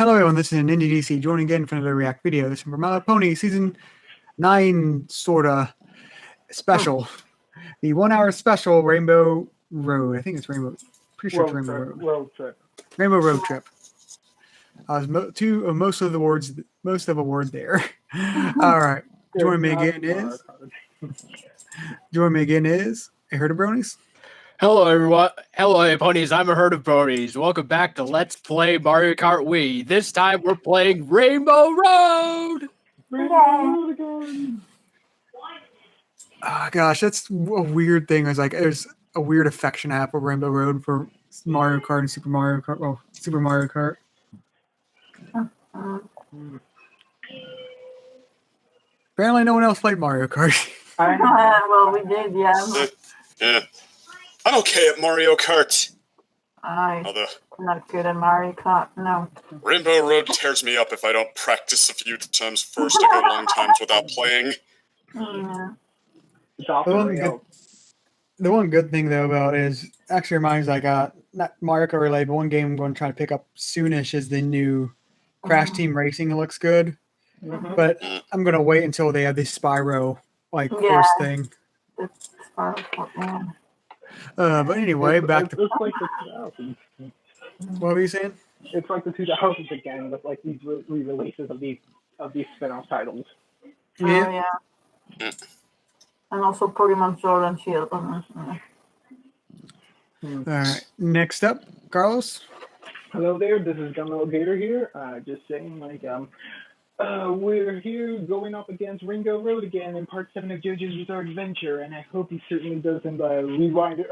Hello everyone, this is an Indie DC joining again for another React video. This is from MLP Season 9 sorta special. The 1 hour special Rainbow Road. I think it's Rainbow. Pretty sure it's Rainbow Road. Road trip. Rainbow Road Trip. Most of a word there. Alright. Joining me again is a herd of bronies. Hello everyone. Hello ponies, I'm a herd of bronies. Welcome back to Let's Play Mario Kart Wii. This time we're playing Rainbow Road! Oh gosh, that's a weird thing. It's like there's a weird affection I have for Rainbow Road for Mario Kart and Super Mario Kart. Well, Super Mario Kart. Apparently no one else played Mario Kart. Well, we did, yeah. Yeah. I'm okay at Mario Kart. I'm not good at Mario Kart, no. Rainbow Road tears me up if I don't practice a few times first. I go long times without playing. Yeah. The one good thing though about it is actually reminds like not Mario Kart related, but one game I'm going to try to pick up soonish is the new Crash Team Racing. It looks good, but I'm going to wait until they have this Spyro course thing. It's Spyro, yeah. But anyway, back to it's like the 2000s. What were you saying? It's like the 2000s again, with like these re-releases of these spin-off titles. Yeah. Oh, yeah. And also Pokemon Sword and Shield. All right. Next up, Carlos. Hello there. This is Gunmetal Gator here. Just saying, we're here going up against Rainbow Road again in Part 7 of JoJo's Bizarre Adventure, and I hope he certainly doesn't rewind it.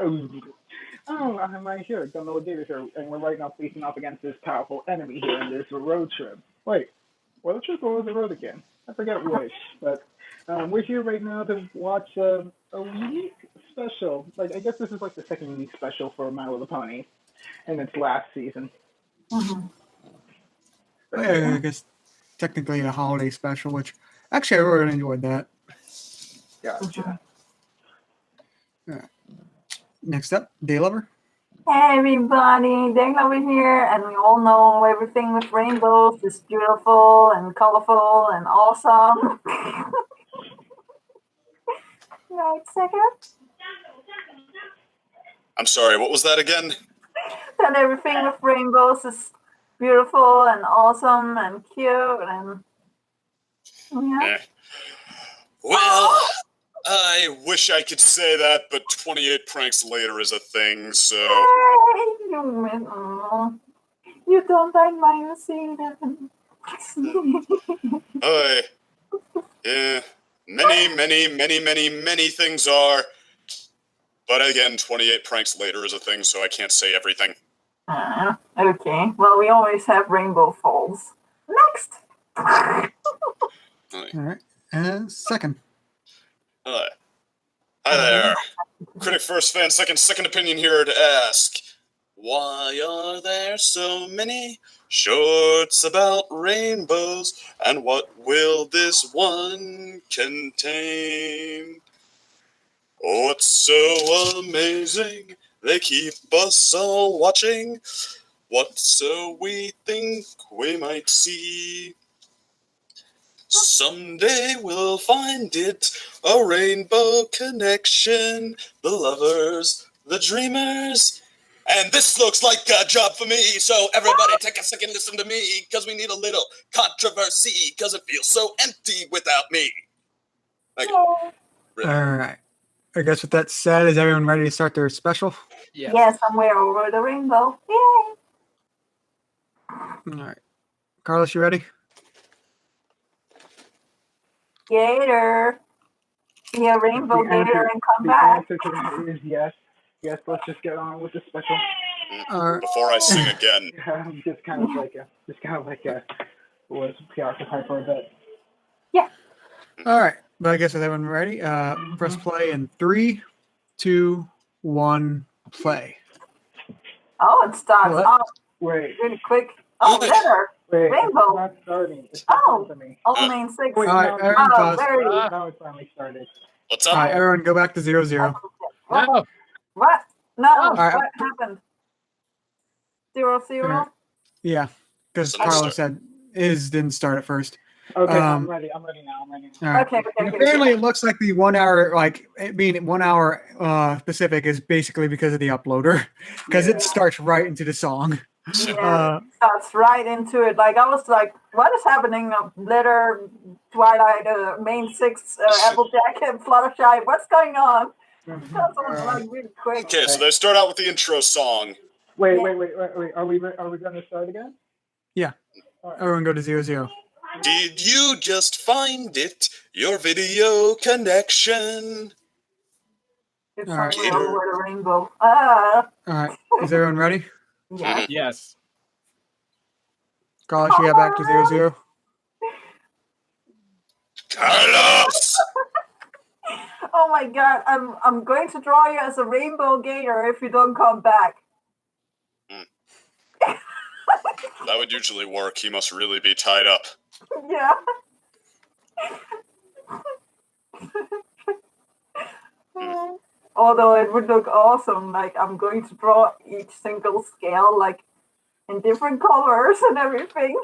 I'm right here, Gunmetal Gator here, and we're right now facing off against this powerful enemy here in this road trip. Wait, road trip or was it road again? I forget which, but we're here right now to watch a unique special. I guess this is like the second unique special for My Little Pony in its last season. I guess technically a holiday special, which actually I really enjoyed that. Gotcha. Next up, Day Lover. Hey everybody, Daylover here, and we all know everything with rainbows is beautiful and colorful and awesome. Right, second? I'm sorry, what was that again? And everything with rainbows is beautiful and awesome and cute and yeah. Well, I wish I could say that, but 28 pranks later is a thing, so... You don't like my Mercedes. Yeah, many things are. But again, 28 pranks later is a thing, so I can't say everything. Okay, well, we always have Rainbow Falls. Next! All right, and second. Hi there. Critic first, fan second opinion here to ask, why are there so many shorts about rainbows, and what will this one contain? What's so amazing? They keep us all watching. What so we think we might see? Someday we'll find it, a rainbow connection, the lovers, the dreamers. And this looks like a job for me, so everybody take a second, listen to me, because we need a little controversy, because it feels so empty without me. Thank you. All right. I guess with that said, is everyone ready to start their special? Yes. Yeah, somewhere over the rainbow. Yay! All right. Carlos, you ready? Gator. Yeah, Rainbow Gator and come The back. answer to that is yes. Yes, let's just get on with the special. Before I sing again. Just kind of like was preoccupied for a bit. Yeah. All right. But I guess with everyone ready, press play in 3, 2, 1, play. Oh, it starts What? off Wait. really quick. Oh, better. Wait, Rainbow. it's not starting. It's Oh. for me. Main 6. Wait, All right, everyone pause. There it is. Now it's finally started. What's All up? right, everyone go back to 0, 0. What? No. What? No. All right. What happened? 0, 0? Yeah. Because So Carlos said his didn't start at first. Okay, I'm ready now. All right. Okay. And apparently, it looks like the 1 hour, like it being 1 hour Pacific, is basically because of the uploader, because it starts right into the song. Yeah, starts right into it. Like I was like, what is happening? Glitter, Twilight, Main Six, Applejack, and Fluttershy. What's going on? That was like really quick. Okay, so they start out with the intro song. Wait. Are we going to start again? Yeah. All right. Everyone go to 0-0. Did you just find it? Your video connection. It's All right. somewhere over the rainbow. Ah, All right. Is everyone ready? yeah. Yes. Carlos, you got back to 0-0. Carlos! Oh my God, I'm going to draw you as a rainbow gator if you don't come back. That would usually work. He must really be tied up. Yeah. Although it would look awesome, like I'm going to draw each single scale like in different colors and everything.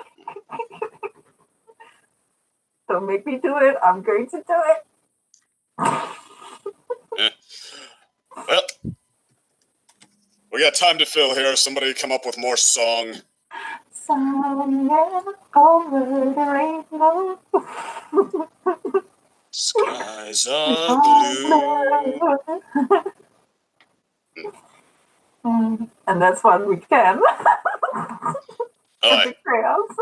Don't make me do it. I'm going to do it. Well, we got time to fill here. Somebody come up with more song. Somewhere over the rainbow. Skies are blue. And that's what we can. Oi, The crayons.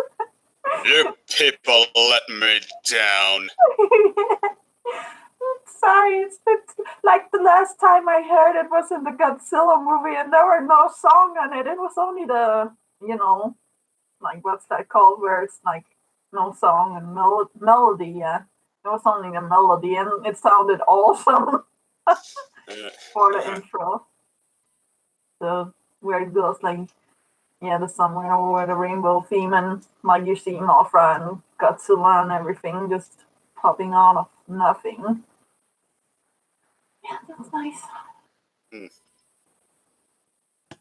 you people let me down. Sorry, it's been like the last time I heard it was in the Godzilla movie and there were no song on it. It was only the, like what's that called where it's like no song and melody, yeah. It was only the melody and it sounded awesome for the intro. So where it goes like, the somewhere over the rainbow theme and like you see Mothra and Godzilla and everything just popping out of nothing. Yeah, that's nice.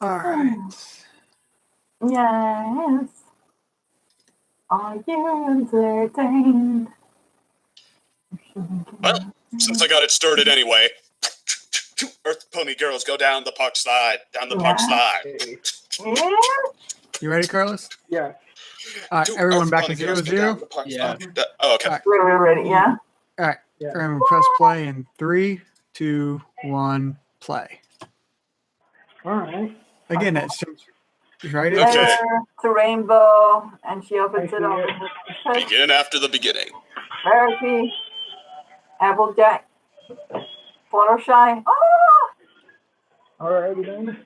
All right. Yes. Are you entertained? Well, since I got it started anyway. Earth Pony Girls go down the park slide. Down the park slide. Yeah. You ready, Carlos? Yeah. All right. Everyone Earth back Pony to Girls go down 0-0. the park Yeah. slide. Oh, okay. All right. We're ready, yeah? All right. Yeah. Everyone press play in 3, 2, 1, play. All right. Again, it's right. Okay. Letter to rainbow, and she opens I it see up. it. Begin after the beginning. Rarity, Applejack, Fluttershy. Oh, All right, then.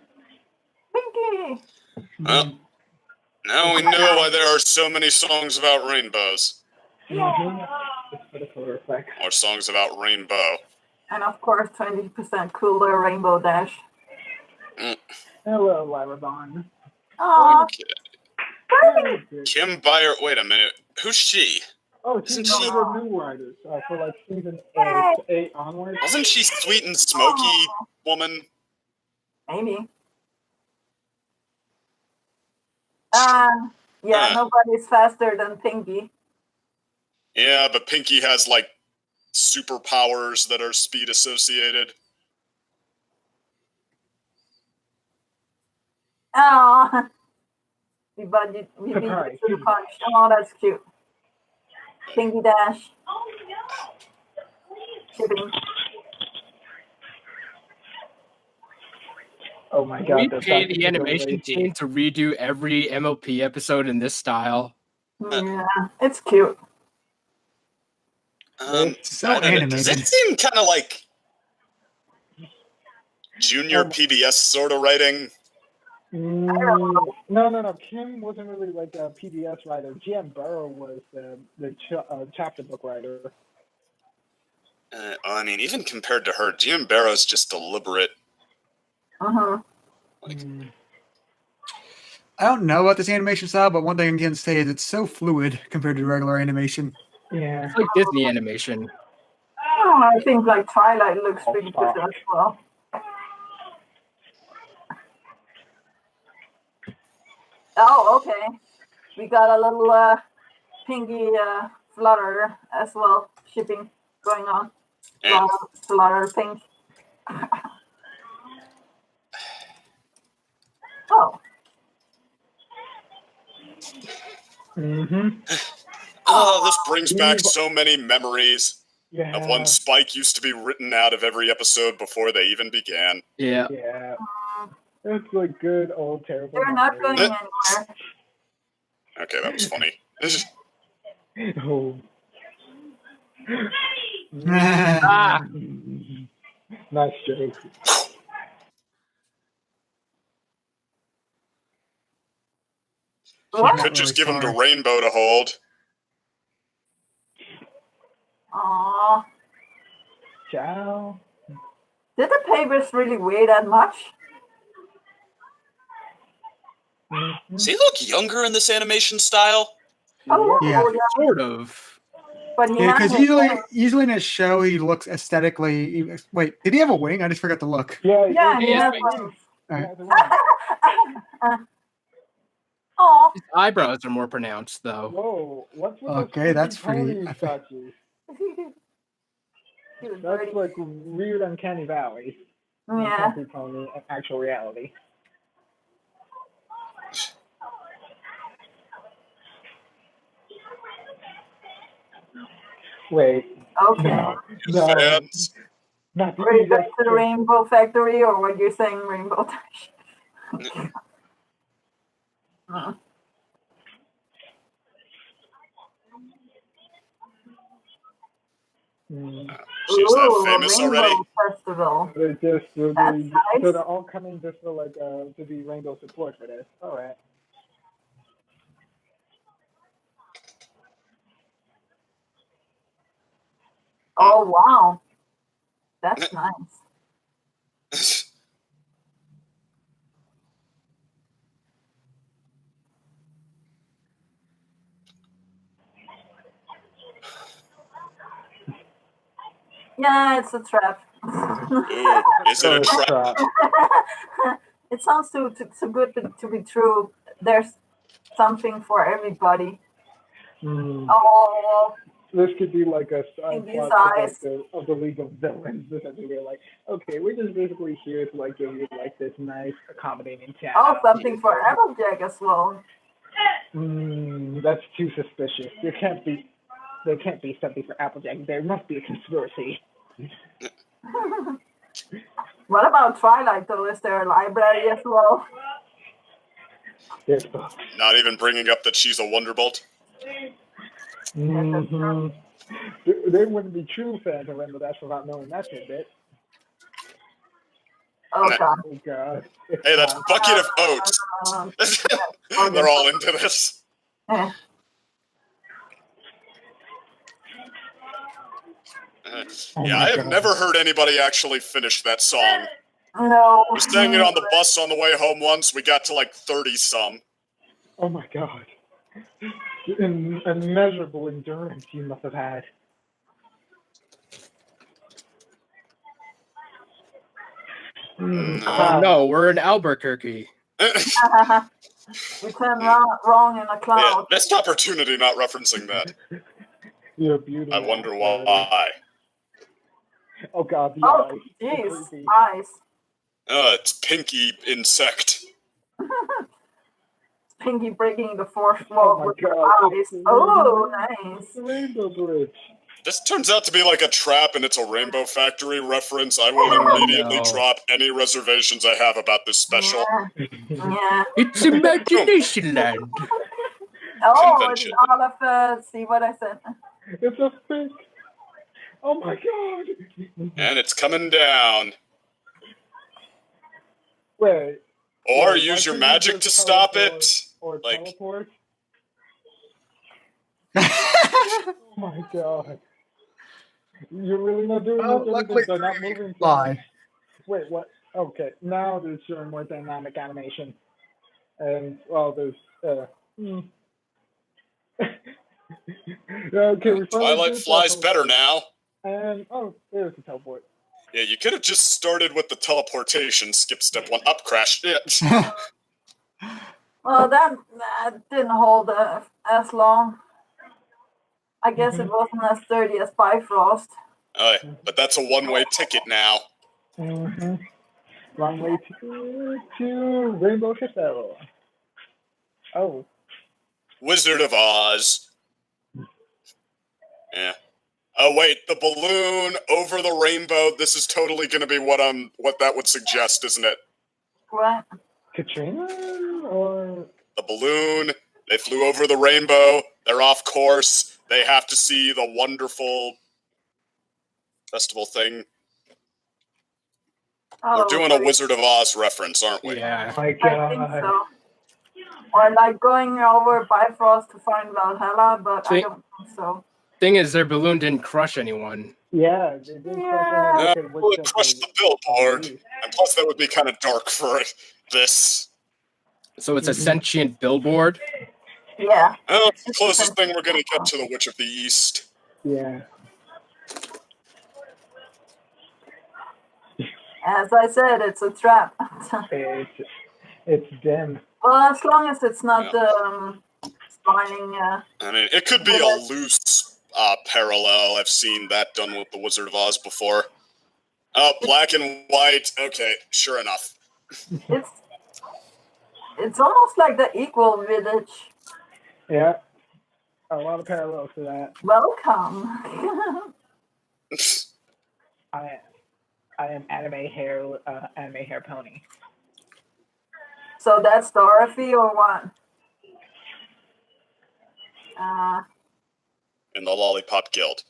Pinky. Well, now we know why there are so many songs about rainbows. Just for the color effect. Or songs about rainbow. And of course, 20% cooler Rainbow Dash. Hello, Larabon. Oh, Kim Byer. Wait a minute. Who's she? Oh, she's Isn't she- one of the new writers for like season 8 onwards. Wasn't she sweet and smoky woman? maybe. Huh. Nobody's faster than Pinky. Yeah, but Pinky has like superpowers that are speed associated. Oh, we beat Surprise. to the punch. Oh, that's cute. Pinky Dash. Shipping. Oh my god. We that's pay actually the animation crazy. team to redo every MLP episode in this style. Yeah, it's cute. So I don't know, animated. does it seem kind of like junior PBS sort of writing? No. Kim wasn't really like a PBS writer. GM Burrow was the chapter book writer. I mean, even compared to her, Jim Barrow's just deliberate. Uh-huh. I don't know about this animation style, but one thing I can say is it's so fluid compared to regular animation. Yeah. It's like Disney animation. Oh, I think like Twilight looks pretty good as well. Oh, okay. we got a little pinky flutter as well, shipping going on. Flutter pink. Oh. Oh, this brings back so many memories Yeah. of when Spike used to be written out of every episode before they even began. Yeah. Yeah. It's like good old terrible. They're not going memories. anywhere. Okay, that was funny. Oh. Ah. Nice joke. You could just give him to Rainbow to hold. Aww. Ciao. Did the papers really weigh that much? Does he look younger in this animation style? Oh, Yeah. Sort of. But he Yeah, has because a usually in his show he looks aesthetically. Wait, did he have a wing? I just forgot to look. Yeah, he Yeah. has wings. Alright. Oh, His eyebrows are more pronounced, though. Whoa, what's with Okay, those that's creepy pretty- pony I think- statues? he was That's pretty. like weird uncanny valley. Yeah. Creepy pony and actual reality. Wait. Okay. No. Fans. Not Are you these going to the Rainbow Factory or what you're saying, Rainbow Dash? She's that famous Rainbow already. Festival. They're just That's nice. so they're all coming just for like to be rainbow support for this. All right. Oh, wow. That's nice. Yeah, it's a trap. Ooh, is it a trap? It sounds too good to be true. There's something for everybody. Oh, This could be like a side In these plot eyes. of the League of Villains. This is really like, okay, we're just basically here to like give you like this nice accommodating town. oh, something for Applejack as well. That's too suspicious. There can't be something for Applejack. There must be a conspiracy. What about Twilight though? Is there a library as well? There's books. Not even bringing up that she's a Wonderbolt. They wouldn't be true fans of Rainbow Dash without knowing that tidbit. Oh god. Oh god. Hey, that's bucket of oats. They're all into this. Eh. Yeah, I have never heard anybody actually finish that song. No. We sang it on the bus on the way home once. We got to like 30-some. Oh my god. Immeasurable endurance you must have had. Oh, no, we're in Albuquerque. We turned wrong in a Yeah, cloud. missed opportunity not referencing that. You're beautiful. I wonder why. Oh god, the Oh, eyes. jeez. Creepy. Eyes. It's Pinky Insect. Pinky breaking the fourth Oh wall my with her god. eyes. Oh, nice. The Rainbow Bridge. This turns out to be like a trap and it's a Rainbow Factory reference. I will immediately no. drop any reservations I have about this special. Yeah. It's Imagination Land. Oh, Convention. it's all of see what I said. It's a fake. Oh my god. And it's coming down. Wait. Or Wait, use why your couldn't you magic just to stop teleport it. Or Like- teleport? Oh my god. You're really not doing Oh, much luckily anything, so not moving. Fly. Wait, what? Okay, now there's showing more dynamic animation. And, well, there's, okay, we finally Twilight did flies teleport. better now. And, oh, there's the teleport. Yeah, you could have just started with the teleportation. Skip step one, up, crash. Yeah. Well, that didn't hold as long. I guess it wasn't as sturdy as Bifrost. But that's a one-way ticket now. Long way to Rainbow Castle. Oh. Wizard of Oz. Yeah. Oh wait, the balloon over the rainbow. This is totally going to be what that would suggest, isn't it? What? Katrina or the balloon? They flew over the rainbow. They're off course. They have to see the wonderful festival thing. Oh, We're doing a Wizard of Oz reference, aren't we? Yeah. my I God. think so. Or like going over Bifrost to find Valhalla, but I don't think so. Thing is, their balloon didn't crush anyone. Yeah, they did Yeah. Well, it crushed the billboard, and plus that would be kind of dark for this. So it's a sentient billboard. Yeah. Oh, it's the closest thing we're going to get to the Witch of the East. Yeah. As I said, it's a trap. It's dim. Well, as long as it's not smiling. I mean, it could be a loose parallel. I've seen that done with the Wizard of Oz before. Oh, black and white. Okay, sure enough. It's almost like the Equal Village. Yeah. A lot of parallels to that. Welcome. I am anime hair pony. So that's Dorothy or what? In the Lollipop Guild.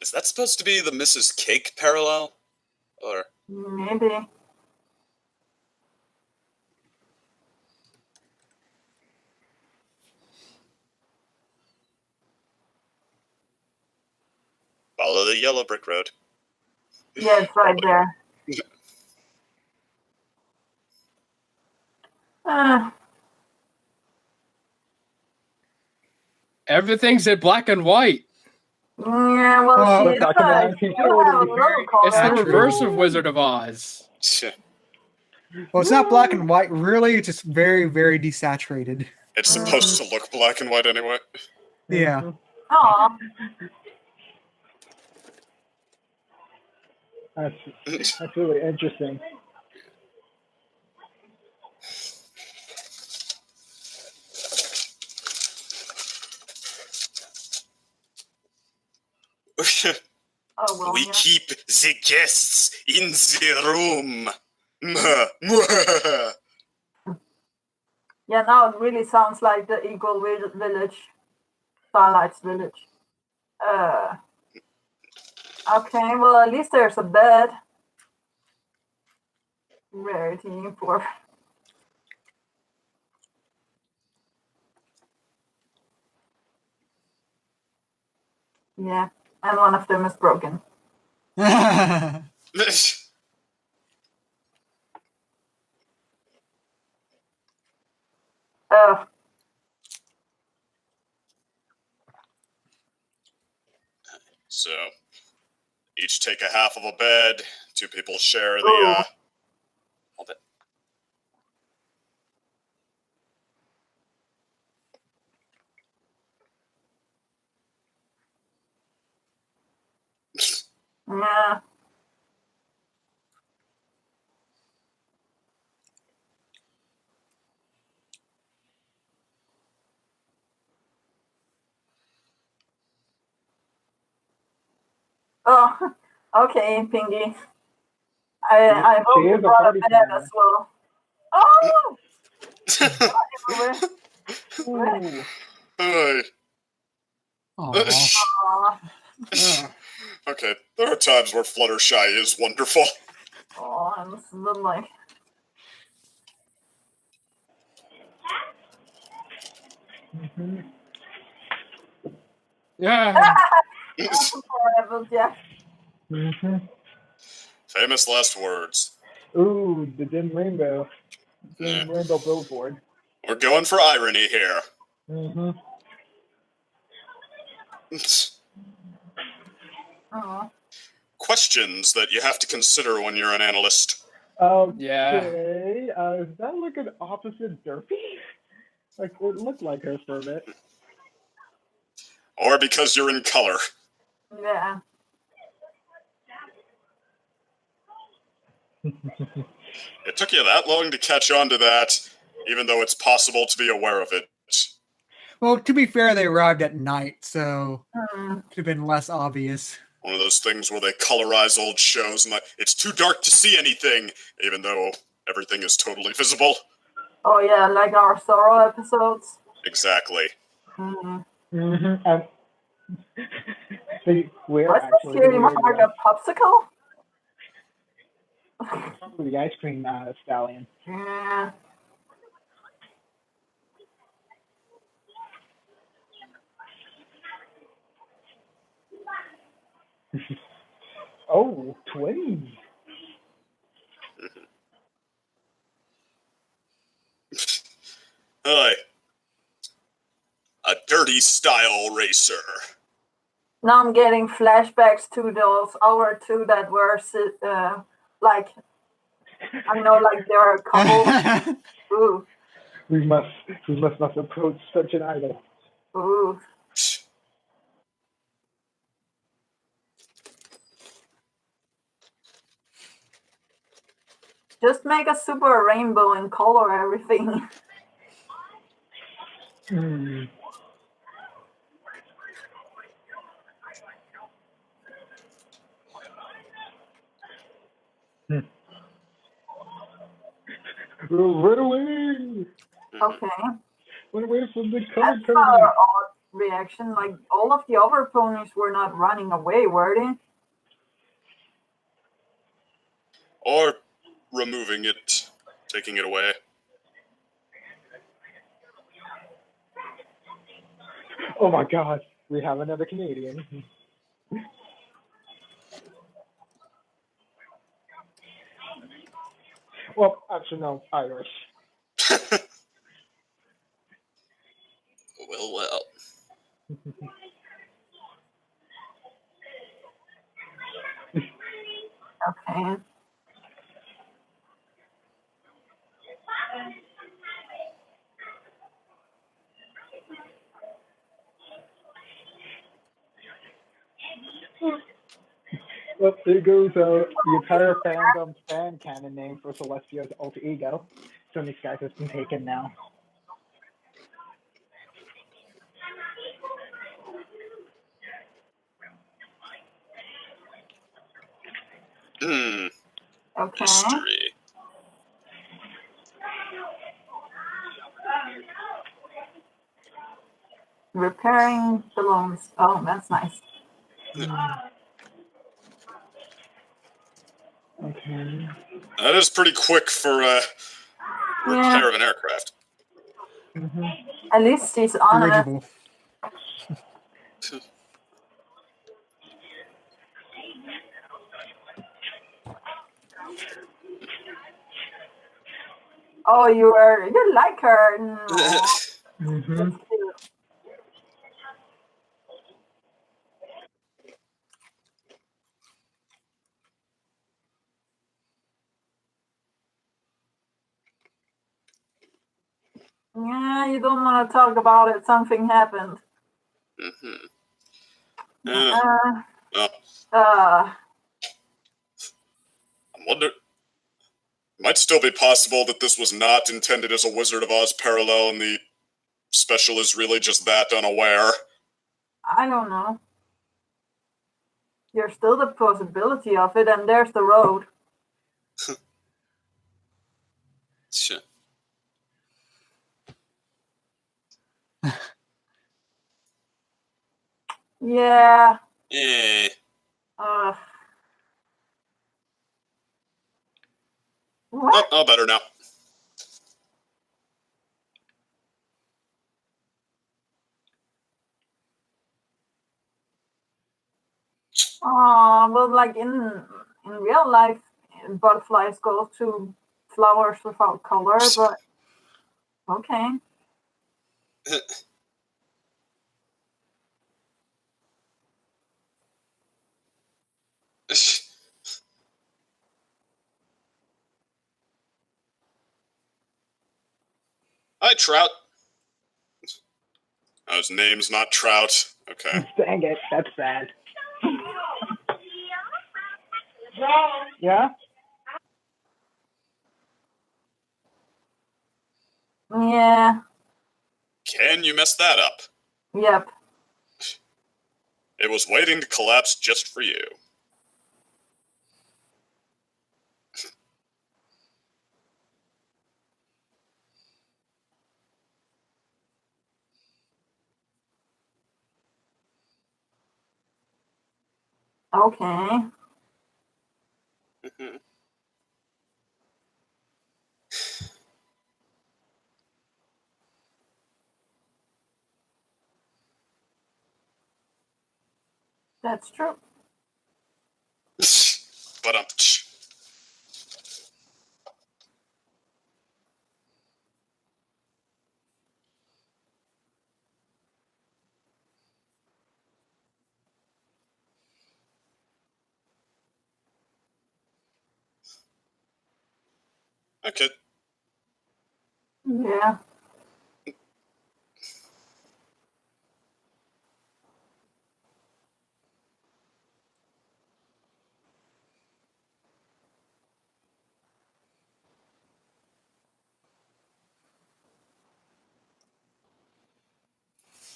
Is that supposed to be the Mrs. Cake parallel? Or Maybe. follow the yellow brick road? Yeah, it's right there. Everything's in black and white. Yeah, well, It's not gonna have people It's the reverse of Wizard of Oz. Well, it's not black and white. Really, it's just very, very desaturated. It's supposed to look black and white anyway. Yeah. Aw. That's really interesting. Oh, well, We yeah. keep the guests in the room. Yeah, now it really sounds like the Eagle Village. Starlight's Village. Okay, well, at least there's a bed. Rarity for. Yeah, and one of them is broken. So, each take a half of a bed. Two people share the all bit. Yeah. Oh, okay, Pingy. I hope She you is a brought a party bed planner. as well. Oh! Ooh. Hey. Aw. Okay, there are times where Fluttershy is wonderful. Oh, I'm still like. Yeah. Forever, yeah. Famous last words. Ooh, the dim rainbow. Yeah. Dim rainbow billboard. We're going for irony here. Oh. questions that you have to consider when you're an analyst. Okay. Does that look an opposite Derpy? Like, it looked like her for a bit. Or because you're in color. Yeah. It took you that long to catch on to that, even though it's possible to be aware of it. Well, to be fair, they arrived at night, so Hmm. it could have been less obvious. One of those things where they colorize old shows and like, it's too dark to see anything, even though everything is totally visible. Oh yeah, like our Sorrow episodes. Exactly. Mm. And we're What's the actually cutie mark? A popsicle? the ice cream stallion. Yeah. Oh, twins. Hi. A dirty style racer. Now I'm getting flashbacks to those other two that were like, I know, like they're a couple. Ooh, We must not approach such an idol. ooh. Just make a super rainbow and color everything. Hmm. Run away! Okay. Run away from the That's color an coding. odd reaction. Like all of the other ponies were not running away, were they? Or removing it, taking it away. Oh my god, we have another Canadian. Well, actually, no, Irish. Well. Okay. Well, there goes the entire fandom's fan canon name for Celestia's alter ego. So many guys has been taken now. Okay. Mystery. Repairing balloons. Oh, that's nice. Okay. That is pretty quick for repair of an aircraft. At least he's on it. Dirigible. Oh, you like her. No. Mm-hmm. That's cute. Yeah, you don't want to talk about it. Something happened. Well, Uh, I wonder. It might still be possible that this was not intended as a Wizard of Oz parallel, and the special is really just that unaware. I don't know. There's still the possibility of it, and there's the road. Yeah. Eh. What? Oh, better now. Well, like in real life, butterflies go to flowers without color, but okay. Hi, Trout. Oh, his name's not Trout. Okay. Dang it, that's sad. Yeah? Yeah. Can you mess that up? Yep. It was waiting to collapse just for you. Okay. That's true. But okay. Yeah.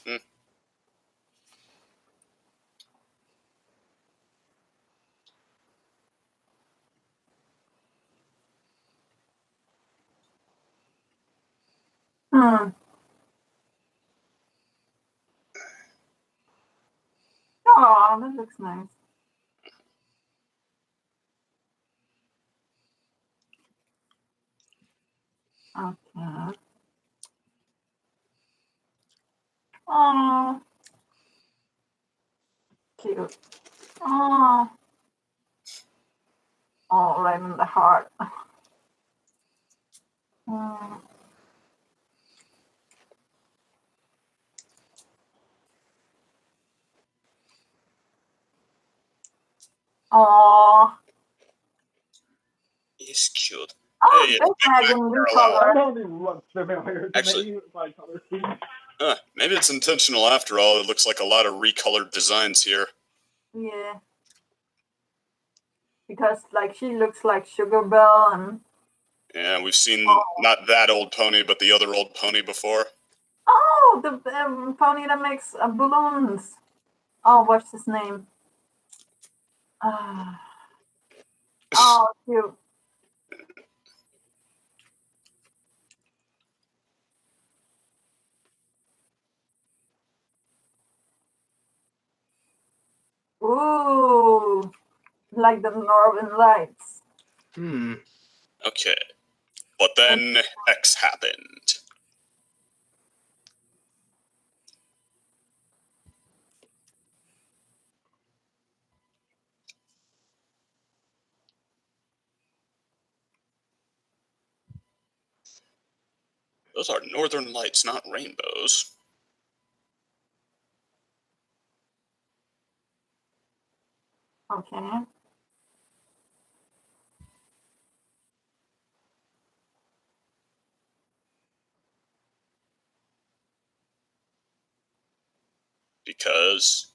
Hmm. Hmm. Oh, that looks nice. Okay. Oh, cute. Oh, oh, right in the heart. Hmm. Oh, He's cute. oh, Hey, big it's Big Mac dragon Parallel. That recolor. only looks familiar to Actually- me by color scheme. Maybe it's intentional after all. It looks like a lot of recolored designs here. Yeah. Because like she looks like Sugar Belle and Yeah, we've seen Oh. not that old pony, but the other old pony before. oh, the pony that makes balloons. Oh, what's his name? Ah. Oh, cute. Ooh, like the Northern Lights. Okay. But then X happened. Those are northern lights, not rainbows. Okay. Because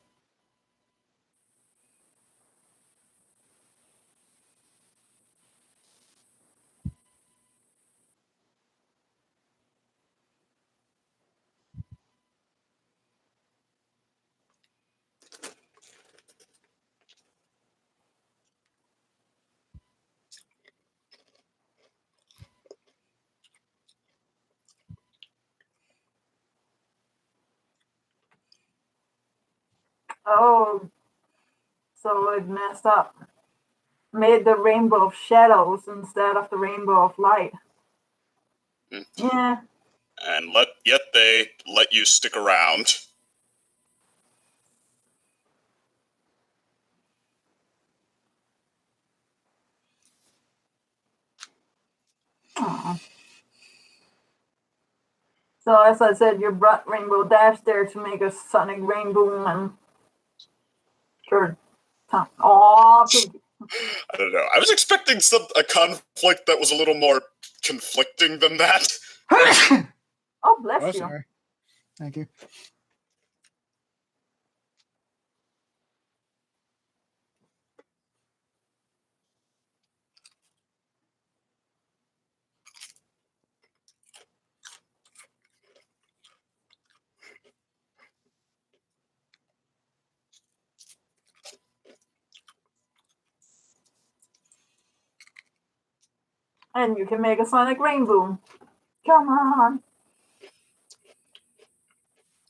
Oh, so it messed up. Made the rainbow of shadows instead of the rainbow of light. Hmm. Yeah. and yet they let you stick around. Aw. So as I said, you brought Rainbow Dash there to make a sonic rainbow and sure. Oh, I don't know. I was expecting a conflict that was a little more conflicting than that. Oh, bless Oh, you. Sorry. Thank you. And you can make a sonic rainbow. Come on.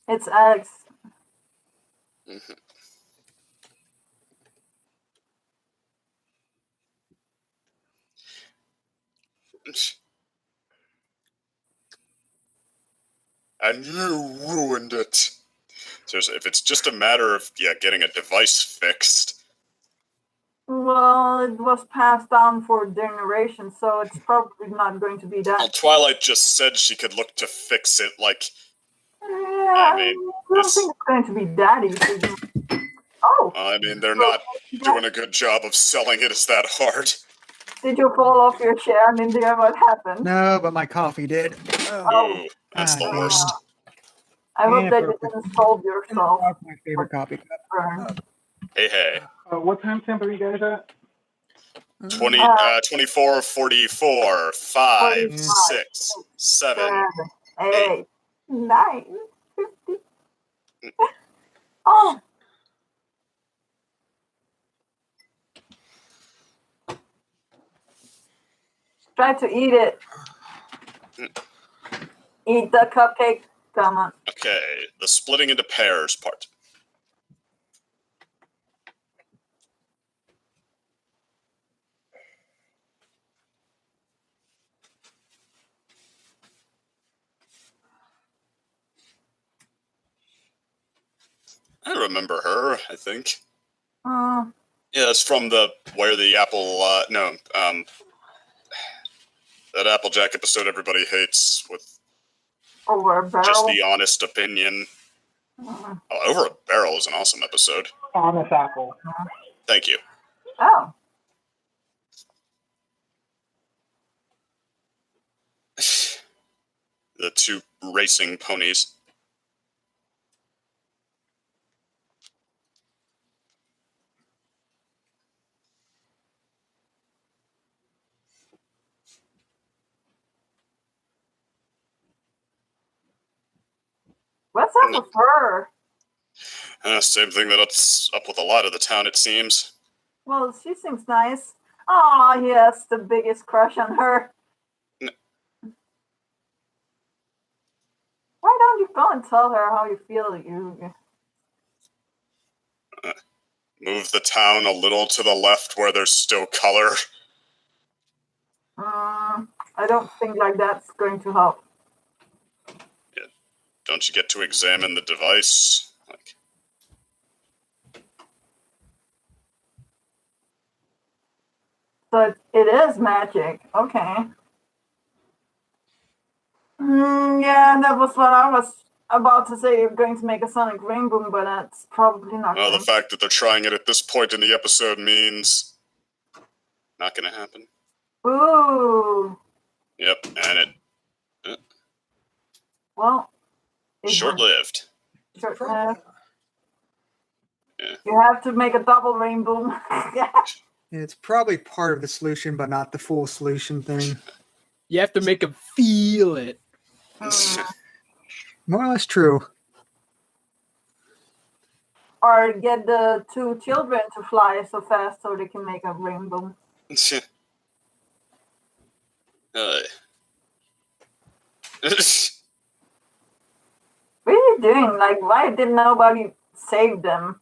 It's Alex. And you ruined it. Seriously, if it's just a matter of getting a device fixed. Well, it was passed down for generations, so it's probably not going to be Well, that. Twilight just said she could look to fix it. Like, Yeah, I mean, I don't think it's going to be that easy. Oh, I mean, they're not doing a good job of selling it as that hard. did you fall off your chair, Mindy? What happened? No, but my coffee did. Ooh, that's the Ah, worst. I hope and that it you broke didn't scald yourself. off my favorite coffee cup. Burn. Hey. What time stamp are you guys at? 24, 44, 5, 45, 6, 7. 7, 8, 9, 50. Oh, try to eat it. Eat the cupcake. Come on. Okay, the splitting into pairs part. I remember her, I think. Yeah, it's from where the apple, that Applejack episode everybody hates with Over a barrel. just the honest opinion. Oh, Over a Barrel is an awesome episode. Honest apple. Thank you. Oh. The two racing ponies. What's up with her? Same thing that's up with a lot of the town, it seems. Well, she seems nice. Oh, he has the biggest crush on her. Why don't you go and tell her how you feel? Move the town a little to the left where there's still color. I don't think like that's going to help. Yeah. Don't you get to examine the device? Like, So it is magic. Okay. Yeah, that was what I was about to say. You're going to make a sonic rainbow, but that's probably not well, going the fact that they're trying it at this point in the episode means not gonna happen. Ooh. Yep, and it Well. short-lived. Short-lived. Yeah. You have to make a double rainbow. It's probably part of the solution, but not the full solution thing. You have to make them feel it. More or less true. Or get the two children to fly so fast so they can make a rainbow. What are you doing? Like, why did nobody save them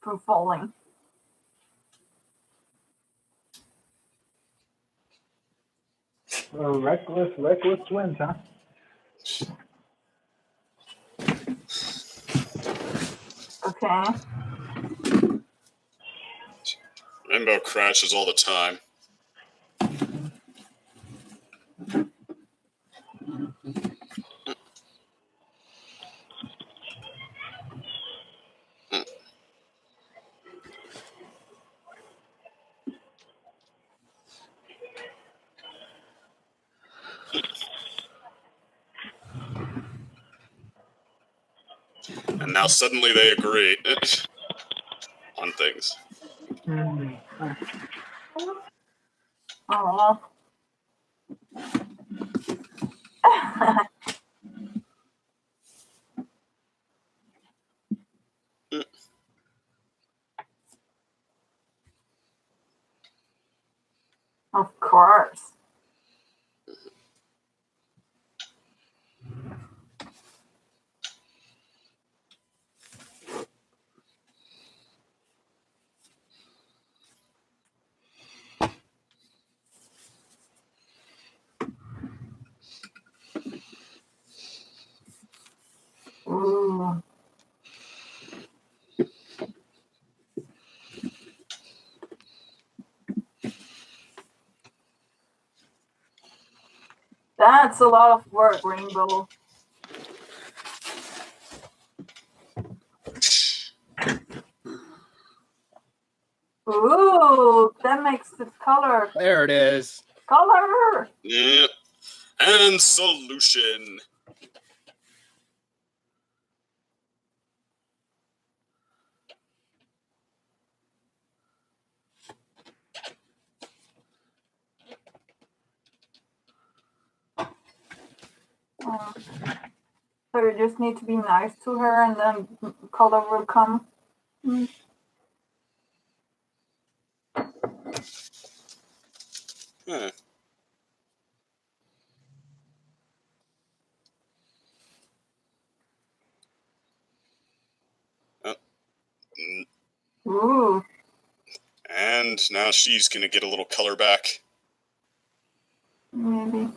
from falling? Reckless twins, huh? Okay. Rainbow crashes all the time. And now suddenly they agree on things. Oh. Of course. Ooh. That's a lot of work, Rainbow. Ooh, that makes the color. There it is. Color! Yep. And solution. So you just need to be nice to her and then color will come. Huh. Ooh. And now she's gonna get a little color back. Maybe.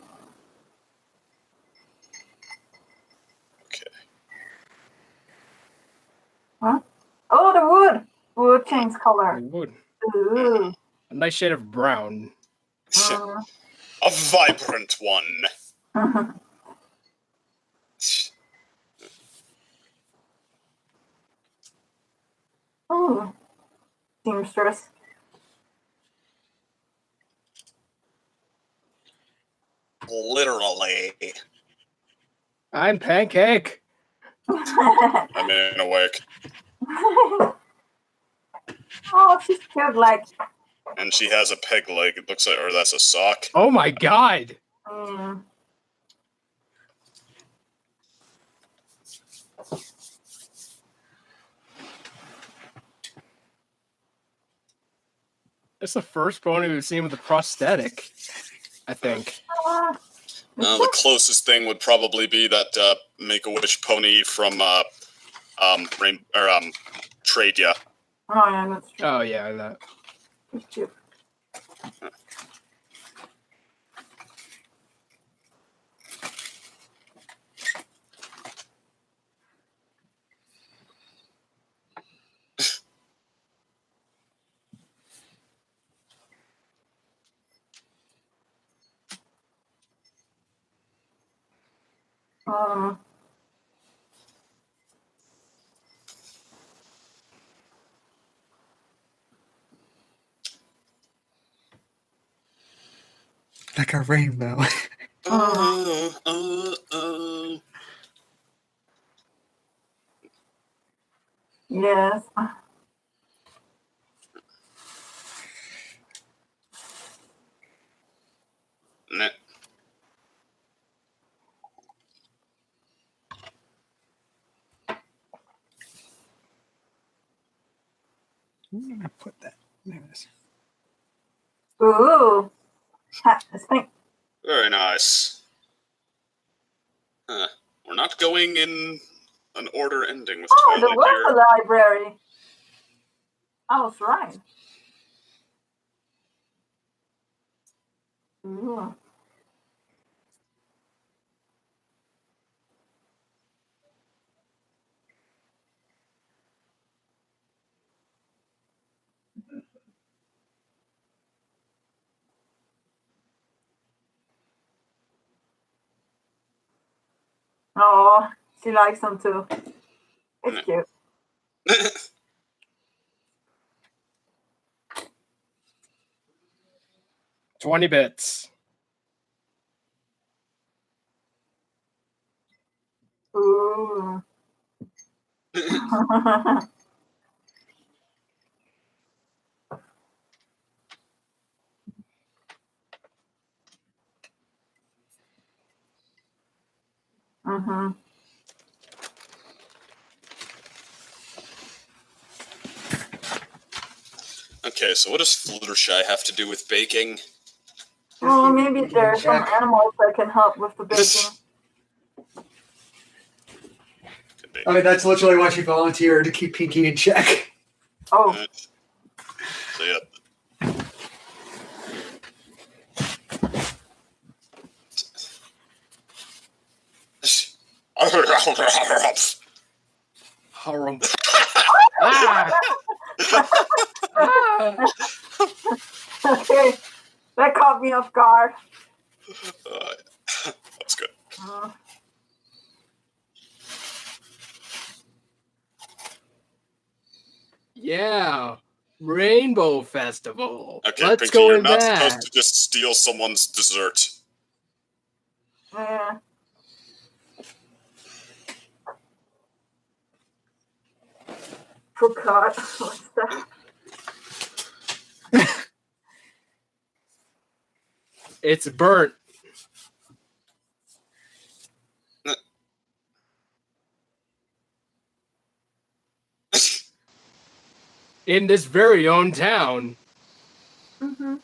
Okay. Huh? Oh, the wood! Wood changes color. Wood. Ooh. A nice shade of brown. A vibrant one. Ooh. Seamstress. Literally. I'm Pancake. I'm in awake. Oh, she's cute, like. And she has a peg leg, it looks like, or that's a sock. Oh my god. It's the first pony we've seen with a prosthetic, I think. The closest thing would probably be that Make-A-Wish pony from Tradia. Oh, yeah, that's true. Oh yeah, that. She's cute. Like a rainbow. Yes. Nah. Where did I put that? There it is. Ooh. Ha, it's pink. Very nice. We're not going in an order ending with Oh, there Twilight was here. a library. I was right. Ooh. Oh, she likes them too. It's cute. 20 bits. Ooh. Mm-hmm. Okay, so what does Fluttershy have to do with baking? Well, maybe there are some animals that can help with the baking. Could be. I mean, that's literally why she volunteered, to keep Pinky in check. Oh. So yeah. Harum. Ah! Okay, that caught me off guard. That's good. Yeah, Rainbow Festival. Okay, Let's Pinky, go you're in not that. supposed to just steal someone's dessert. Yeah. Forgot. What's that? It's burnt. In this very own town. Mm-hmm.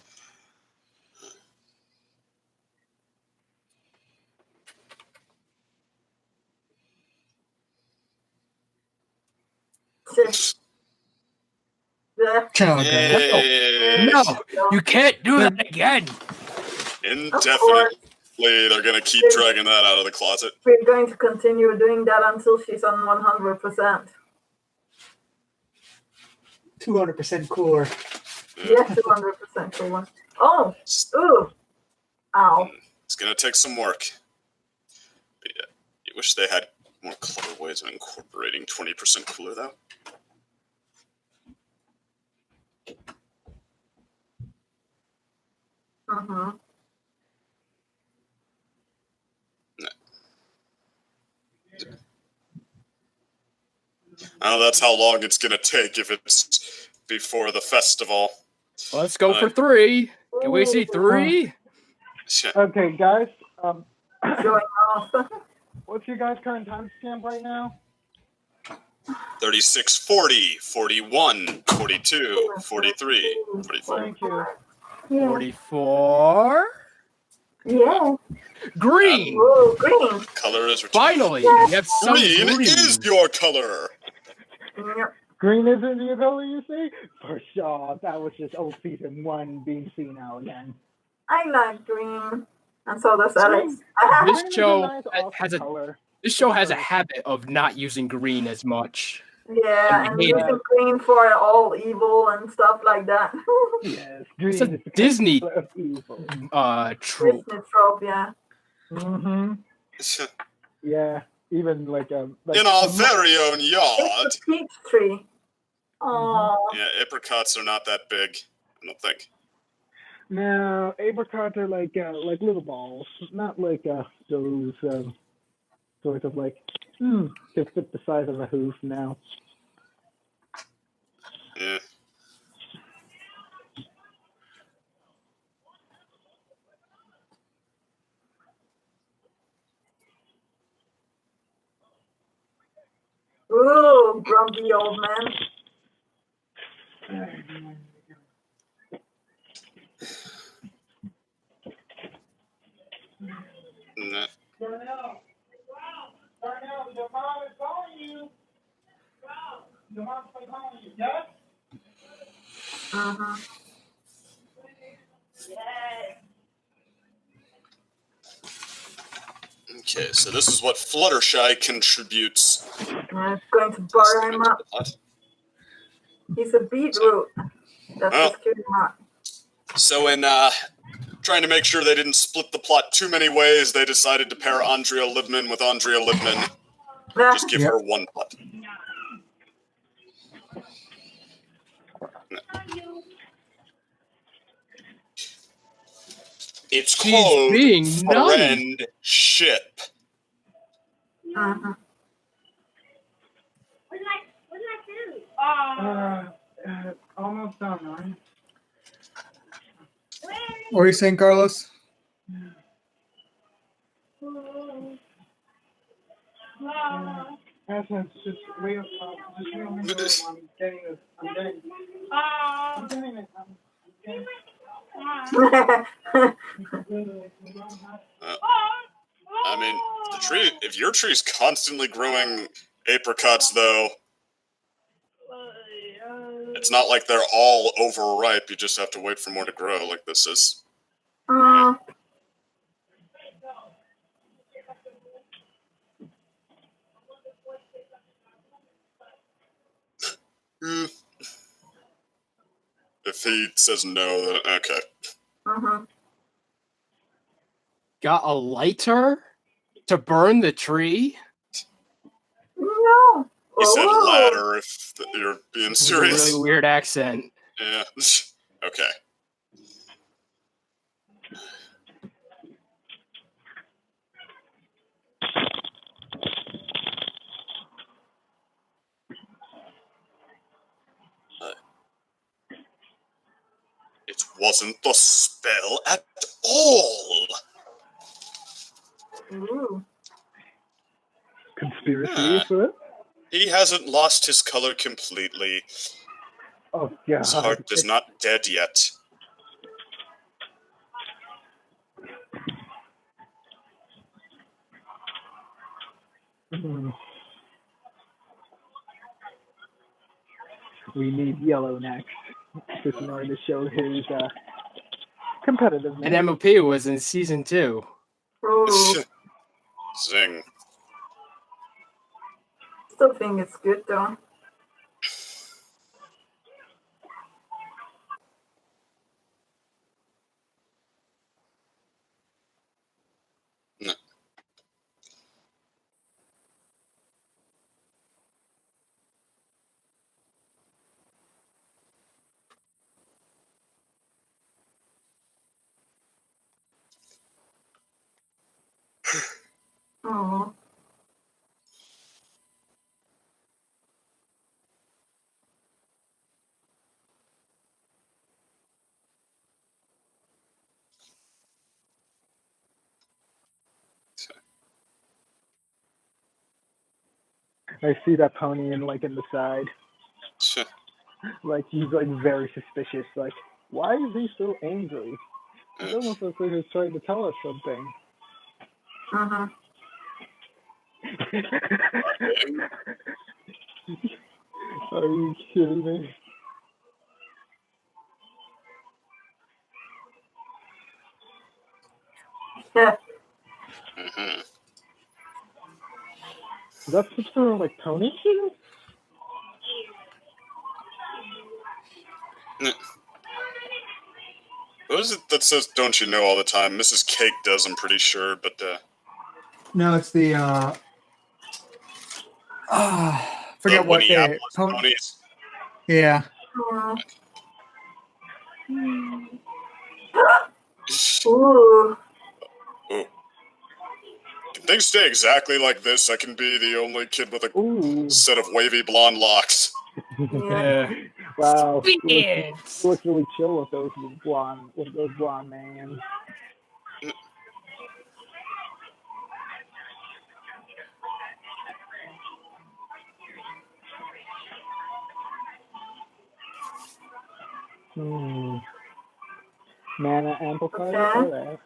Yeah. Oh, God. Yay. No, you can't do that again. Indefinitely, they're gonna keep dragging that out of the closet. We're going to continue doing that until she's on 100%. 200% cooler. Yeah, 200% cooler. Oh! Ooh! Ow. It's gonna take some work. But yeah, you wish they had more clever ways of incorporating 20% cooler, though. Mm-hmm. I know that's how long it's gonna take if it's before the festival. Let's go for 3. Can we see 3? Okay, guys. Showing off. What's your guys' current timestamp right now? 36, 40, 41, 42, 43, 44. Thank you. Yeah. 44. Yeah. Green. Ooh, green. Color is returned. Finally, we have some Green green. is your color. Yep. Green isn't your color, you see? For sure. That was just old season 1 being seen now again. I like green. And so does Alex. This Green is show nice, awesome has a color. this show has a habit of not using green as much. Yeah, and hate using green for all evil and stuff like that. Yes, green It's a is the Disney color of evil. trope. Disney trope, yeah. Mm-hmm. Yeah, even like In our very own yard. It's a peach tree. Aww. Yeah, apricots are not that big, I don't think. No, apricots are like little balls, not like those sort of like they fit the size of a hoof now. Yeah. Ooh, grumpy old man. Nah. Darnell, your mom is calling you. Your mom's calling you. Yes. Uh-huh. Okay, so this is what Fluttershy contributes. I'm going to bar him up. He's a beetroot. That's Oh. just cute him up. So in trying to make sure they didn't split the plot too many ways, they decided to pair Andrea Libman with Andrea Libman. Just give her one plot. It's called being Friendship. Uh-huh. Almost done, right? What are you saying, Carlos? Essence, just wait. Just wait a minute. I'm getting this. I'm getting it. I'm getting it. I mean, the tree. If your tree's constantly growing apricots, though, it's not like they're all overripe. You just have to wait for more to grow, like this is. If he says no, then okay. Got a lighter to burn the tree? No. He said ladder if you're being serious. It's a really weird accent. Yeah. Okay. It wasn't the spell at all. Ooh. Conspiracy afoot? He hasn't lost his color completely. Oh, God. His heart is not dead yet. We need yellow next, just in order to show his competitiveness. And MLP was in season 2. Ooh. Zing. Still think it's good though. No. Oh. I see that pony in the side. Like he's very suspicious. Like, why is he so angry? It almost looks like he's trying to tell us something. Are you kidding me? Yeah. That's just for pony shoes? What is it that says "Don't you know" all the time? Mrs. Cake does, I'm pretty sure, but No, it's the forget what they ponies. Yeah. Ooh. Can things stay exactly like this? I can be the only kid with a set of wavy blonde locks. Yeah. Wow. He looks really chill with those blonde man. Mana amplifier? Okay.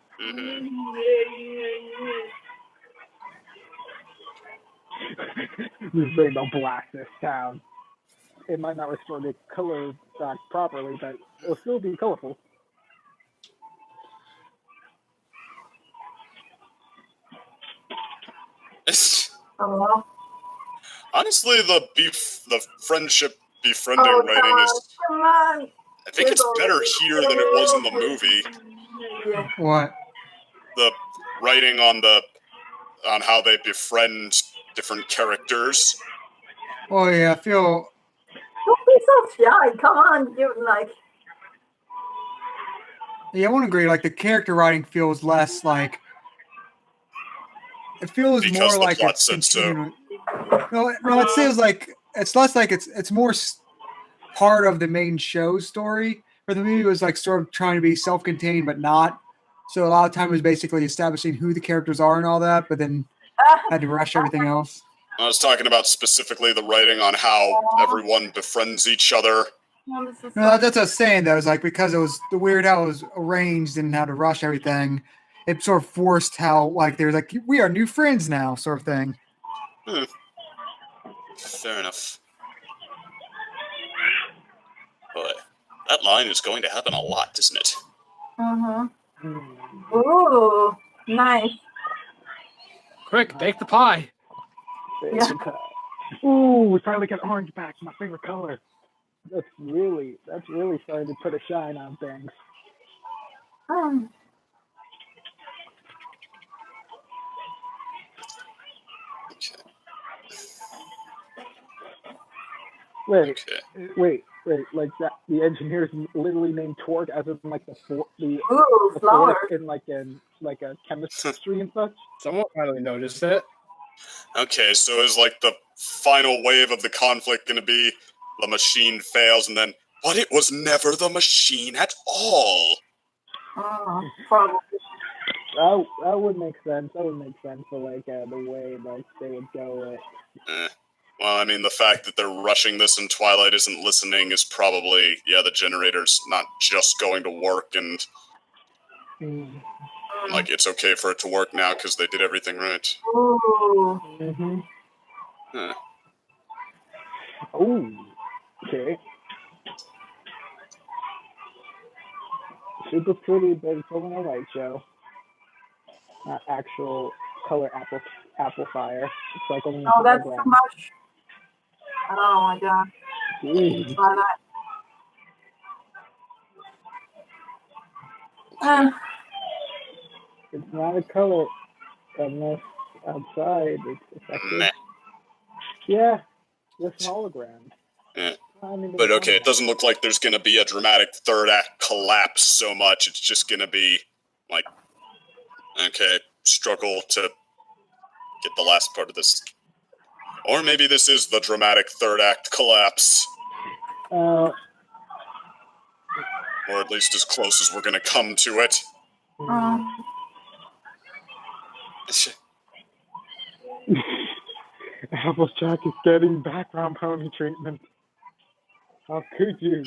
He's ready to blast this town. It might not restore the color back properly, but it'll still be colorful. Honestly, the friendship befriending writing is. Come on. I think it's better here than it was in the movie. Yeah. What? The writing on how they befriend different characters. Oh yeah, I feel. Don't be so shy. Come on, Yeah, I won't agree. Like the character writing feels less like. It feels Because more the like plot it's said so. continuing. No, it feels like it's less like it's more part of the main show story. Or the movie was like sort of trying to be self-contained, but not. So a lot of time was basically establishing who the characters are and all that, but then had to rush everything else. I was talking about specifically the writing on how everyone befriends each other. No, this is No, that's what I was saying. Though, it's like because it was the weird how it was arranged and how to rush everything. It sort of forced how like there's like we are new friends now, sort of thing. Fair enough. Boy, that line is going to happen a lot, isn't it? Ooh, nice. Quick, bake the pie. Yeah. Ooh, we finally got orange back, my favorite color. That's really starting to put a shine on things. Mm. Wait, Okay. wait, like that? The engineer's literally named Torque, as in like the Ooh, flower. fourth in like a chemistry and such. Someone finally noticed it. Okay, so is like the final wave of the conflict going to be the machine fails and then, but it was never the machine at all? Probably. That would make sense. That would make sense for like the way like they would go with. Well, I mean, the fact that they're rushing this and Twilight isn't listening is probably, yeah, the generator's not just going to work and, like, it's okay for it to work now because they did everything right. Ooh. Huh. Oh, okay. Super pretty, but it's only a light show. Not actual color amplifier. It's like only No, that's too much. Oh my god. Jeez. It's not a color unless outside it's affected. Meh. Yeah, it's an hologram. Yeah. But okay, it doesn't look like there's going to be a dramatic third act collapse so much. It's just going to be like, okay, struggle to get the last part of this. Or maybe this is the dramatic third act collapse. Or at least as close as we're going to come to it. Applejack is getting background pony treatment. How could you?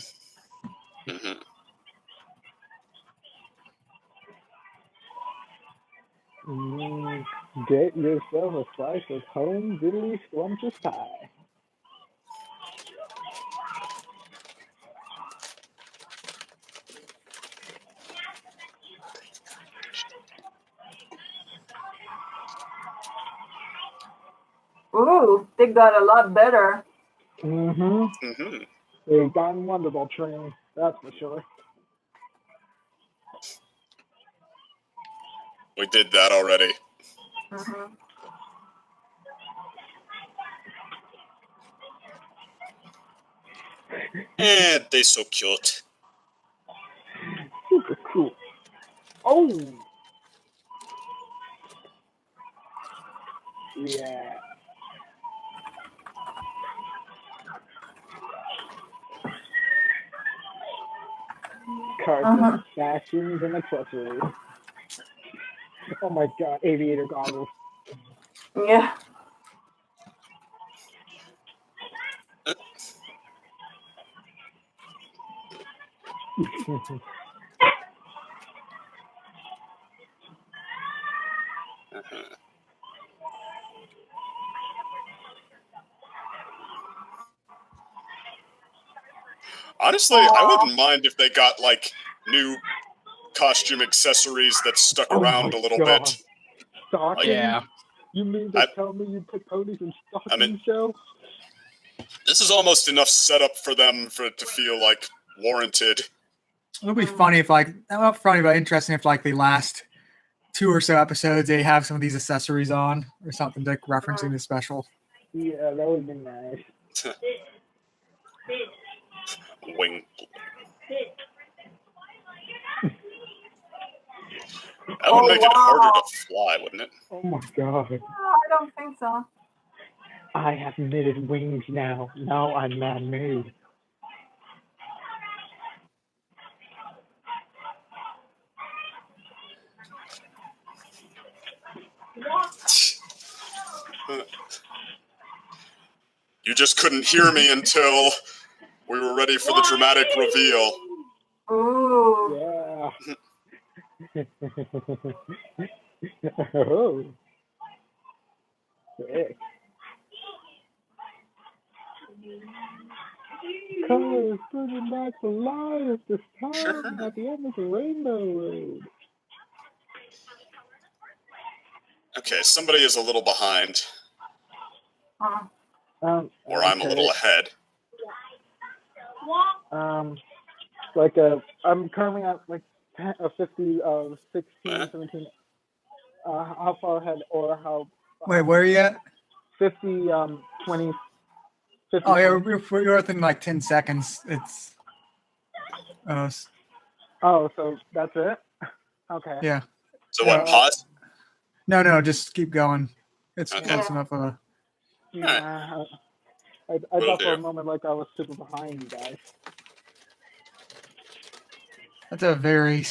Get yourself a slice of home diddly scrumptious pie. Ooh, they got a lot better. They've gotten wonderful training, that's for sure. We did that already. And they're so cute. Super cool. Oh! Yeah. Carpet, fashions, and accessories. Oh my god, aviator goggles. Yeah. Honestly, I wouldn't mind if they got, like, new costume accessories that stuck around a little bit. Stockings? Yeah. You mean to tell me you put ponies in stockings, Joe? This is almost enough setup for them for it to feel, like, warranted. It would be funny if, like, not funny, but interesting if, like, the last 2 or so episodes they have some of these accessories on or something, like referencing the special. Yeah, that would be nice. Wing. That would make it harder to fly, wouldn't it? Oh my god. I don't think so. I have knitted wings now. Now I'm man-made. You just couldn't hear me until we were ready for the dramatic reveal. Ooh. Yeah. Oh. Sick. Colors bringing back the light at this time at the end of the Rainbow Road. Okay, somebody is a little behind, or I'm a little ahead. I'm currently at like 50, 16, 17. How far ahead or how? Wait, where are you at? 50, 20. 50, Oh, yeah, we're within like 10 seconds. It's. Oh, so that's it? Okay. Yeah. So what, pause? No, just keep going. It's Okay. close enough. Yeah. I thought for a moment like I was super behind you guys. That's a very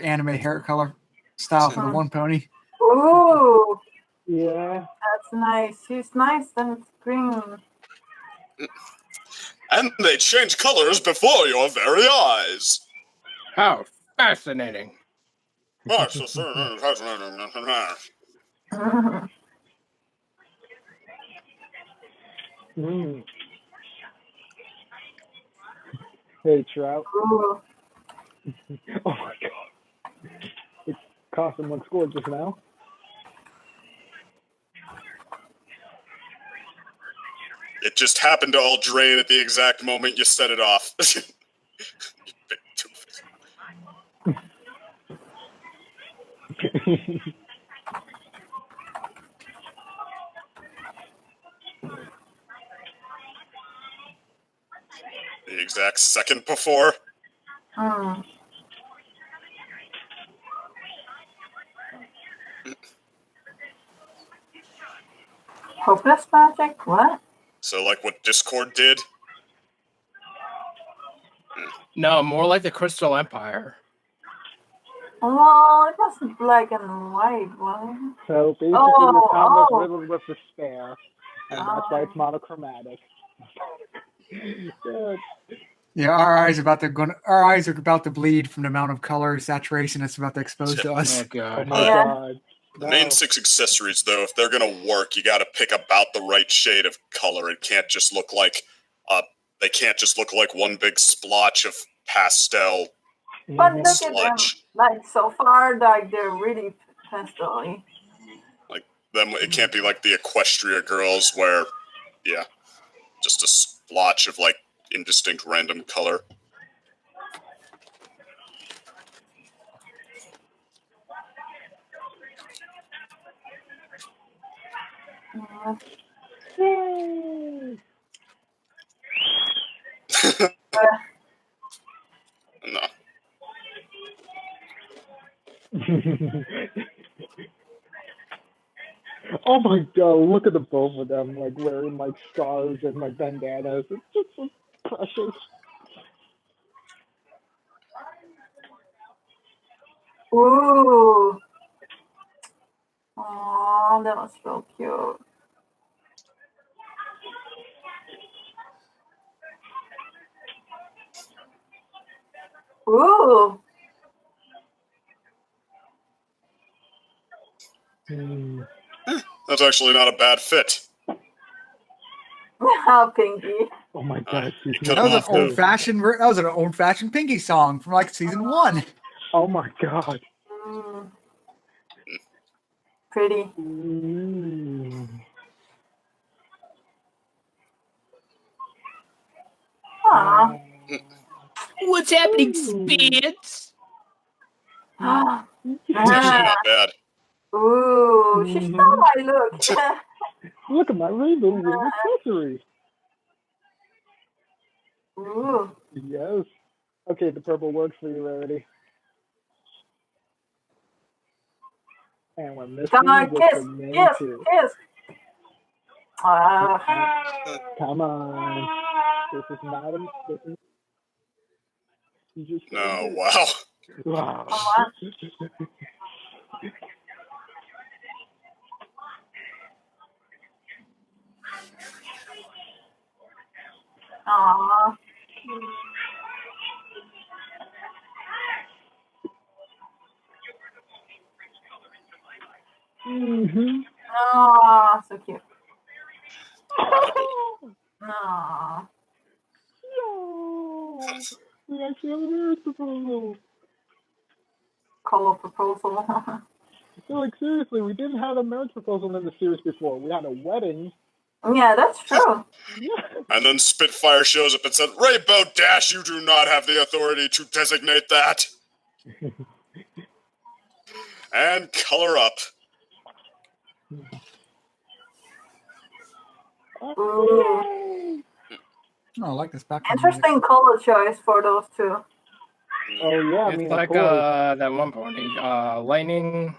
anime hair color style for the one pony. Ooh. Yeah. That's nice. She's nice and it's green. And they change colors before your very eyes. How fascinating. Mm. Hey, Trout. Ooh. Oh my god. It cost him one score just now. It just happened to all drain at the exact moment you set it off. You big doofus. The exact second before. Hopeless magic? What? So like what Discord did? No, more like the Crystal Empire. Well, it wasn't black and white, was it? So basically, the town was riddled with despair, and that's why it's monochromatic. Yeah, our eyes are about to bleed from the amount of color saturation that's about to expose to us. Oh god. Oh my god. The main 6 accessories, though, if they're gonna work, you gotta pick about the right shade of color. It can't just look like they can't just look like one big splotch of pastel But look sludge. at them. Like so far, like they're really pastel-y. Like them, it can't be like the Equestria girls where, yeah, just a splotch of like indistinct random color. No. Oh my god, look at the both of them, like wearing like scarves and like bandanas. It's just so precious. Ooh. Oh, that was so cute. Ooh. That's actually not a bad fit. How Pinky. Oh my god, That was an old-fashioned Pinky song from like season 1. Oh my god. Pretty. Aww. What's happening, Spence? It's actually not bad. Ooh, she stole my look. Look at my rainbow ring accessory. Ooh. Yes. Okay, the purple works for you, Rarity. And we're missing Come on, with kiss, the main kiss, two. kiss. Come on. This is not a mistake. No, wow. Wow. Aww. Mm-hmm. Aww, so cute. Aww. No. We actually have a marriage proposal. Color proposal. So, like, seriously, we didn't have a marriage proposal in the series before. We had a wedding. Yeah, that's true. And then Spitfire shows up and said, Rainbow Dash, you do not have the authority to designate that. And color up. Ooh. Oh, I like this background. Interesting color choice for those two. Oh, yeah, I It's mean, like of course. that one pony, lightning.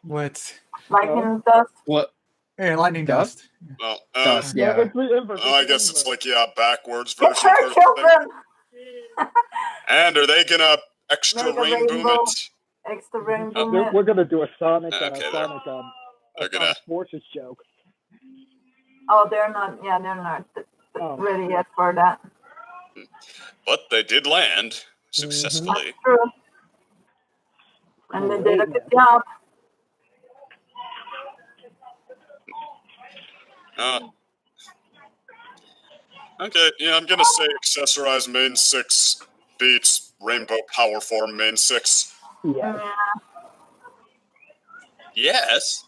What? Lightning dust. What? Hey, lightning Dust? dust. Well, Dust, No, yeah. it's the inverse. oh, I guess it's like, yeah, backwards It's version. her sort of thing. children. And are they gonna extra Make a rainbow rainbow. it? Extra rainbow. We're going to do a Sonic, Okay, Sonic, they're gonna- Sonic Forces joke. Oh, they're not. Yeah, they're not Oh. ready yet for that. But they did land successfully. That's true. And they did a good job. Okay, yeah, I'm gonna say accessorize main 6 beats Rainbow Power Form main 6. Yeah. Yes.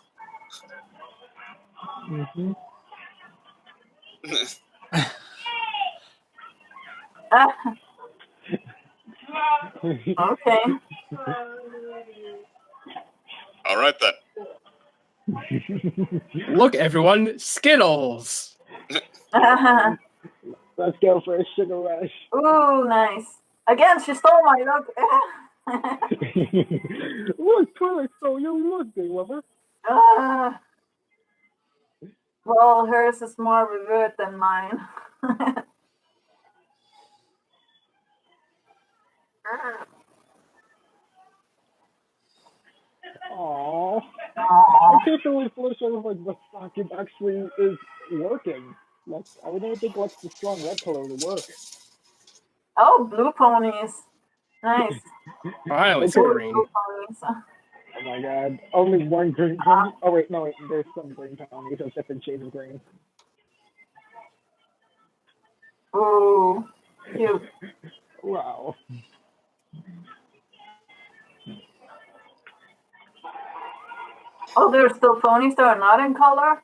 Mm-hmm. Okay. All right then. Look, everyone, Skittles. Let's go for a sugar rush. Ooh, nice. Again, she stole my look. Look, Twilight stole your look, big lover. Well, hers is more vivid than mine. Aww. I Aww. can't believe Felicia was like, the fuck, it actually is working. Like, I would never think like the strong red color would work. Oh, blue ponies. Nice. Finally, Okay. green. Blue ponies. Oh my god. Only one green pony? Oh wait, no, wait, there's some green ponies of different shades of green. Ooh, cute. Wow. Oh, there's still ponies that are not in color?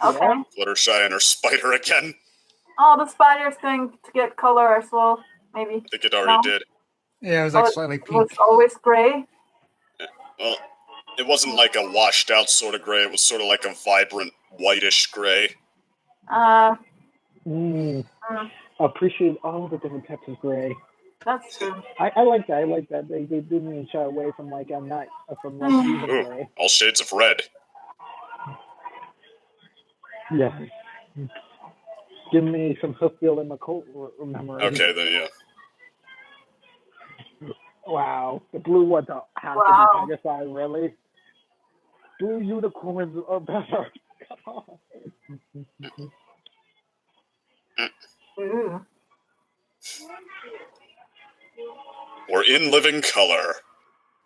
Okay. Yeah. Fluttershy and her spider again. Oh, the spider's going to get color as well, maybe. I think it already No. did. Yeah, it was like Oh, slightly it was pink. always gray. Well, it wasn't like a washed out sort of gray. It was sort of like a vibrant whitish gray. Appreciate all the different types of gray. That's true. I like that. I like that. They didn't even shy away from like a night from like even Ooh, gray. all shades of red. Yeah. Give me some Hooffield and McColt memory. Okay, then yeah. Wow. The blue ones have Wow. to be Pegasus, really? Blue unicorns are better. Come on. Ooh. We're in living color.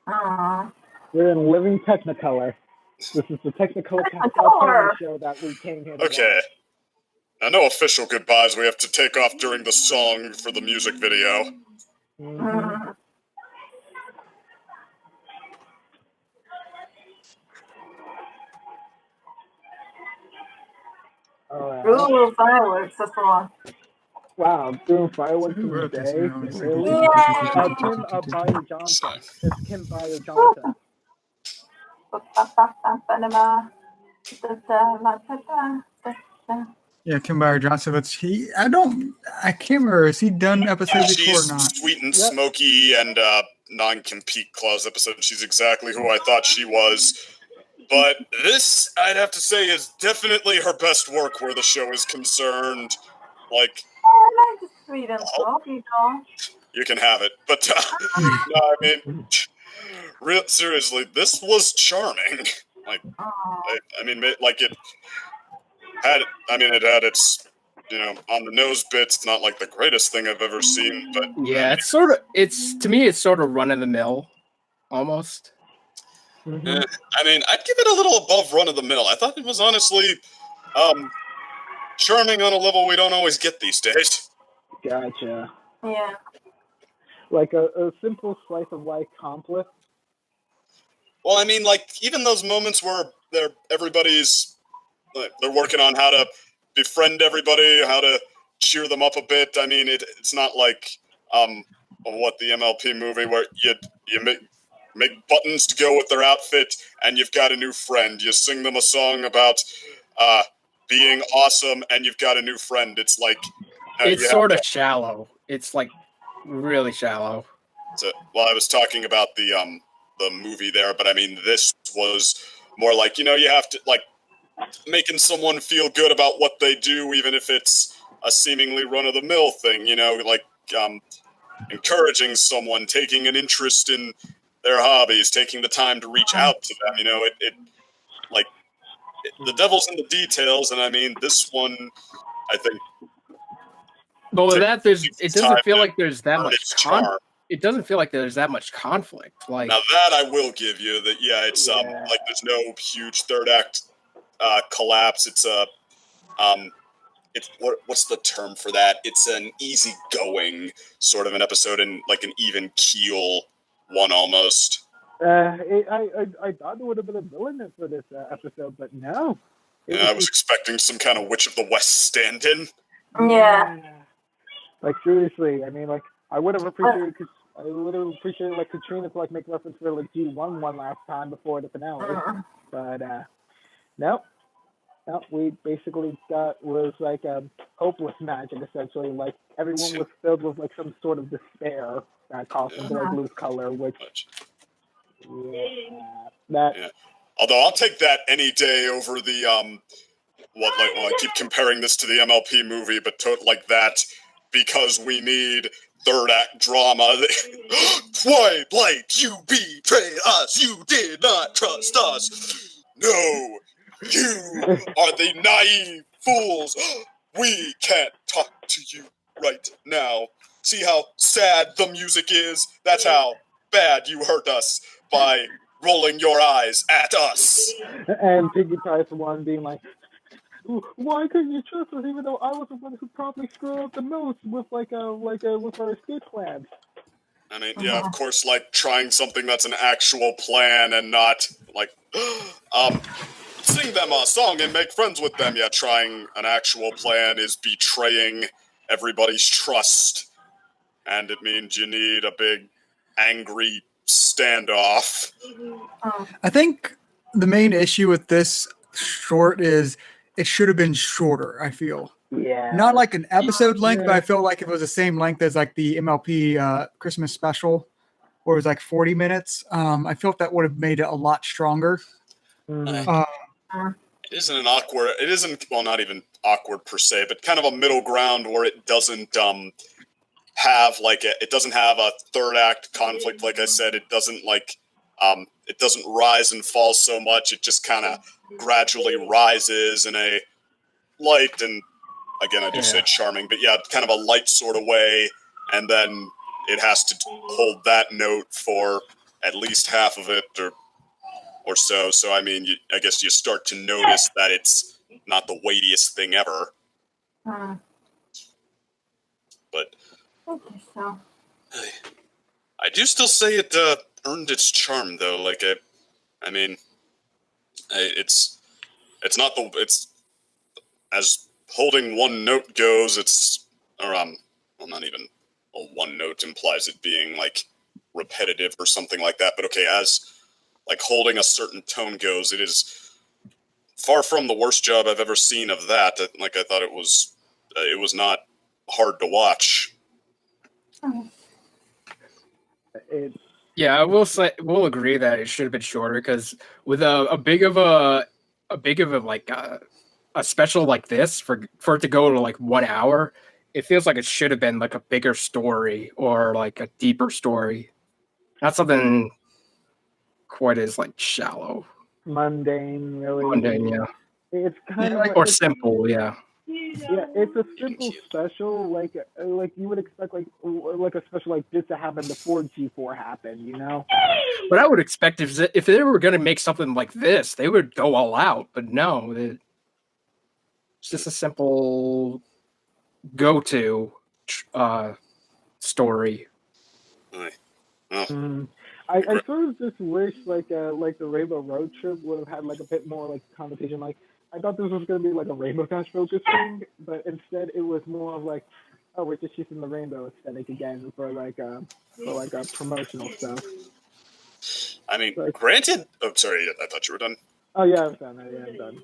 Aww. We're in living Technicolor. This is the Technicolor Technicolor. show that we came here to Okay. watch. Now, no official goodbyes. We have to take off during the song for the music video. Mhm. Alright. Ooh, fireworks, that's the one. Wow, doing fireworks Who in the wrote this? day? Really? Yay! Kim Bayer Johnson. It's Kim Bayer Johnson. Yeah, Kim Bayer Johnson, but I can't remember. Has he done episodes before She's or not? sweet and Yep. smoky and non-compete clause episode. She's exactly who I thought she was. But this, I'd have to say, is definitely her best work where the show is concerned. Like, I like the sweet and smoky, though. you can have it. But, no, I mean, seriously, this was charming. Like, Aw. I mean, like, it had its on the nose bits. It's not like the greatest thing I've ever seen, but Yeah, to me, it's sort of run of the mill, almost. Mhm. I mean, I'd give it a little above run of the mill. I thought it was honestly charming on a level we don't always get these days. Gotcha. Yeah. Like a simple slice of life conflict. Well, I mean, like even those moments where everybody's they're working on how to befriend everybody, how to cheer them up a bit. I mean, it's not like what the MLP movie where you make buttons to go with their outfit and you've got a new friend. You sing them a song about being awesome and you've got a new friend. It's like it's sort of shallow. It's like really shallow. Well, I was talking about the movie there, but I mean this was more like you have to like making someone feel good about what they do, even if it's a seemingly run-of-the-mill thing, like encouraging someone, taking an interest in their hobbies, taking the time to reach out to them. The devil's in the details, and I mean, this one, I think. But with that, it doesn't feel like there's that much charm. It doesn't feel like there's that much conflict. Like now that I will give you that, it's like there's no huge third act collapse. It's what's the term for that? It's an easygoing sort of an episode and like an even keel one almost. I thought there would have been a villain for this episode, but no. I was expecting some kind of Witch of the West stand-in. Yeah. Like seriously, I mean, like I would have appreciated like Katrina to like make reference for like G1 one last time before the finale, but no, we basically was like hopeless magic essentially. Like everyone was filled with like some sort of despair that caused them to like lose color, which Although I'll take that any day over the I keep comparing this to the MLP movie, but like that because we need third act drama. Twilight, you betrayed us. You did not trust us. No, you are the naive fools. We can't talk to you right now. See how sad the music is? That's how bad you hurt us by rolling your eyes at us. And Piggy Price one being like, why couldn't you trust us even though I was the one who probably screwed up the most with with our escape plan? I mean, of course, like trying something that's an actual plan and not like sing them a song and make friends with them. Yeah, trying an actual plan is betraying everybody's trust. And it means you need a big angry standoff. I think the main issue with this short is it should have been shorter, I feel. Yeah. Not like an episode length, but I felt like if it was the same length as like the MLP Christmas special, where it was like 40 minutes. I felt that would have made it a lot stronger. It isn't not even awkward per se, but kind of a middle ground where it doesn't have it doesn't have a third act conflict. Like I said, it doesn't it doesn't rise and fall so much. It just kind of gradually rises in a light, and again, I do say charming, but kind of a light sort of way, and then it has to hold that note for at least half of it or so. So, I mean, I guess you start to notice that it's not the weightiest thing ever. But I do still say it earned its charm, though. Like, it's as holding one note goes. Not even a one note implies it being like repetitive or something like that. But okay, as like holding a certain tone goes, it is far from the worst job I've ever seen of that. Like I thought it was not hard to watch. Yeah, I will say we'll agree that it should have been shorter because with a big of a special like this for it to go to like 1 hour, it feels like it should have been like a bigger story or like a deeper story, not something quite as like shallow, mundane, really. mundane, yeah. It's kind of or simple, yeah. Yeah, it's a simple you. special, like you would expect, like a special like this to happen before G4 happened, you know? But I would expect if they were going to make something like this, they would go all out. But no, it's just a simple go-to story. Aye. I sort of just wish like the Rainbow Road Trip would have had like a bit more like connotation. Like I thought this was gonna be like a Rainbow Dash focus thing, but instead it was more of like, oh, we're just using the rainbow aesthetic again for promotional stuff. I mean, Like- granted. Oh, sorry. I thought you were done. Oh yeah, I'm done. I'm done.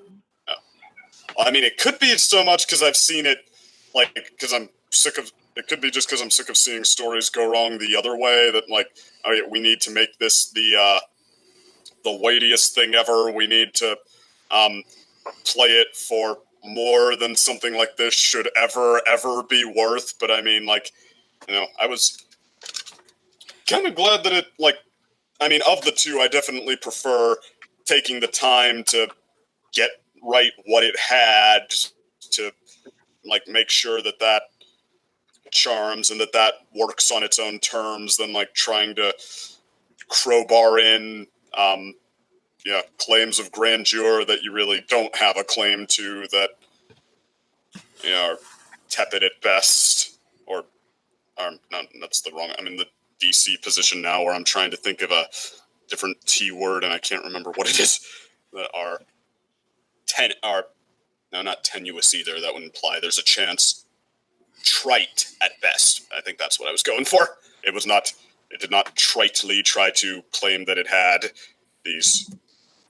I mean, it could be so much because I've seen it, like, because I'm sick of. It could be just because I'm sick of seeing stories go wrong the other way. That like, all right, we need to make this the weightiest thing ever. We need to play it for more than something like this should ever be worth. But I mean, like, I was kind of glad that it, like, I mean, of the two, I definitely prefer taking the time to get right what it had to, like, make sure that charms and that works on its own terms than, like, trying to crowbar in, claims of grandeur that you really don't have a claim to, that, are tepid at best, or no, that's the wrong, I'm in the DC position now where I'm trying to think of a different T word and I can't remember what it is, that are not tenuous either. That would imply there's a chance. Trite at best. I think that's what I was going for. It did not tritely try to claim that it had these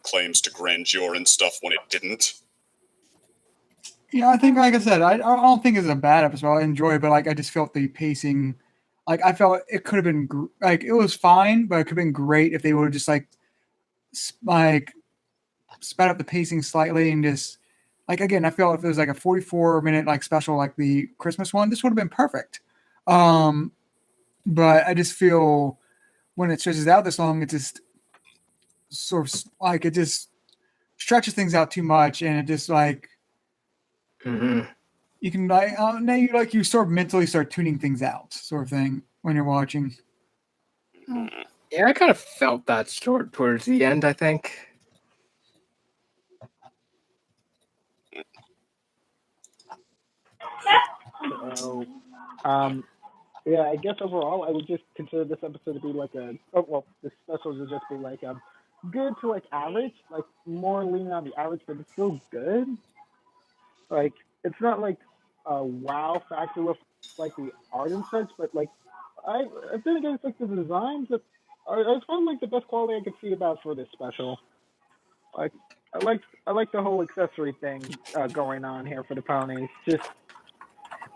claims to grandeur and stuff when it didn't. Yeah, I think, like I said, I don't think it's a bad episode. I enjoy it, but like I just felt the pacing, like I felt it could have been like it was fine, but it could have been great if they would have just like sped up the pacing slightly and just like again, I felt if it was like a 44-minute like special like the Christmas one, this would have been perfect. But I just feel when it stretches out this long, it just sort of like it just stretches things out too much, and it just like. Mm-hmm. You can now you sort of mentally start tuning things out, sort of thing, when you're watching. Yeah, I kind of felt that towards the end, I think. So, yeah, I guess overall I would just consider this episode to be like this special would just be like good to like average, like more leaning on the average, but it's still good. Like it's not like a wow factor with like the art and such, but like I think it's like the designs that it's probably like the best quality I could see about for this special. Like I like the whole accessory thing going on here for the ponies. Just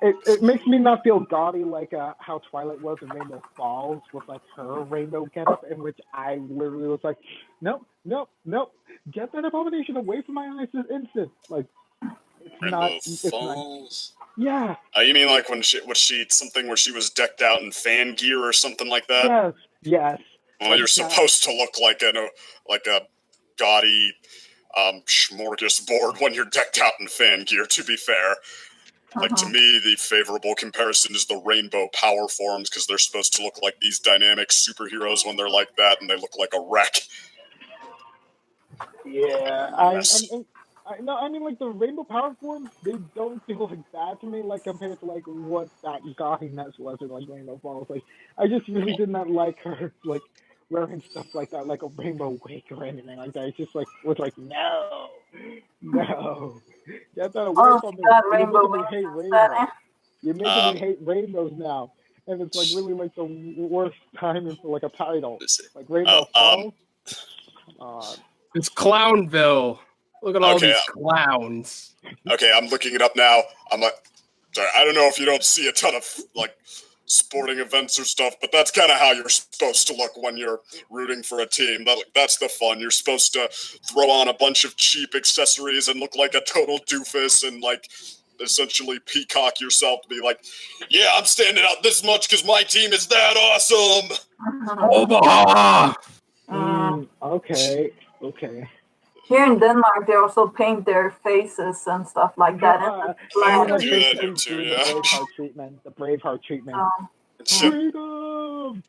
it makes me not feel gaudy like how Twilight was in Rainbow Falls with like her rainbow getup, in which I literally was like, nope, get that abomination away from my eyes this instant. Like Rainbow Falls. Yeah. You mean like when she something where she was decked out in fan gear or something like that? Yes. Well, you're supposed to look like a gaudy smorgasbord when you're decked out in fan gear. To be fair, like to me, the favorable comparison is the rainbow power forms because they're supposed to look like these dynamic superheroes when they're like that, and they look like a wreck. Yeah, I mean, like the rainbow power forms, they don't feel like that to me, like compared to like what that gaudiness was in like Rainbow Falls. Like, I just really did not like her like wearing stuff like that, like a rainbow wig or anything like that. It's just like was like no, get that away from me. You're making me hate rainbows. You're making me hate rainbows now, and it's like really like the worst timing for like a title, like Rainbow Falls. Come on. It's Clownville. Look at all these clowns. Okay, I'm looking it up now. Sorry, I don't know if you don't see a ton of like sporting events or stuff, but that's kind of how you're supposed to look when you're rooting for a team. That's the fun. You're supposed to throw on a bunch of cheap accessories and look like a total doofus and like essentially peacock yourself to be like, yeah, I'm standing out this much because my team is that awesome. Omaha. Okay. here in Denmark, they also paint their faces and stuff like that. And I'm do basically that here too, doing yeah. the Braveheart treatment. The Braveheart treatment. Freedom!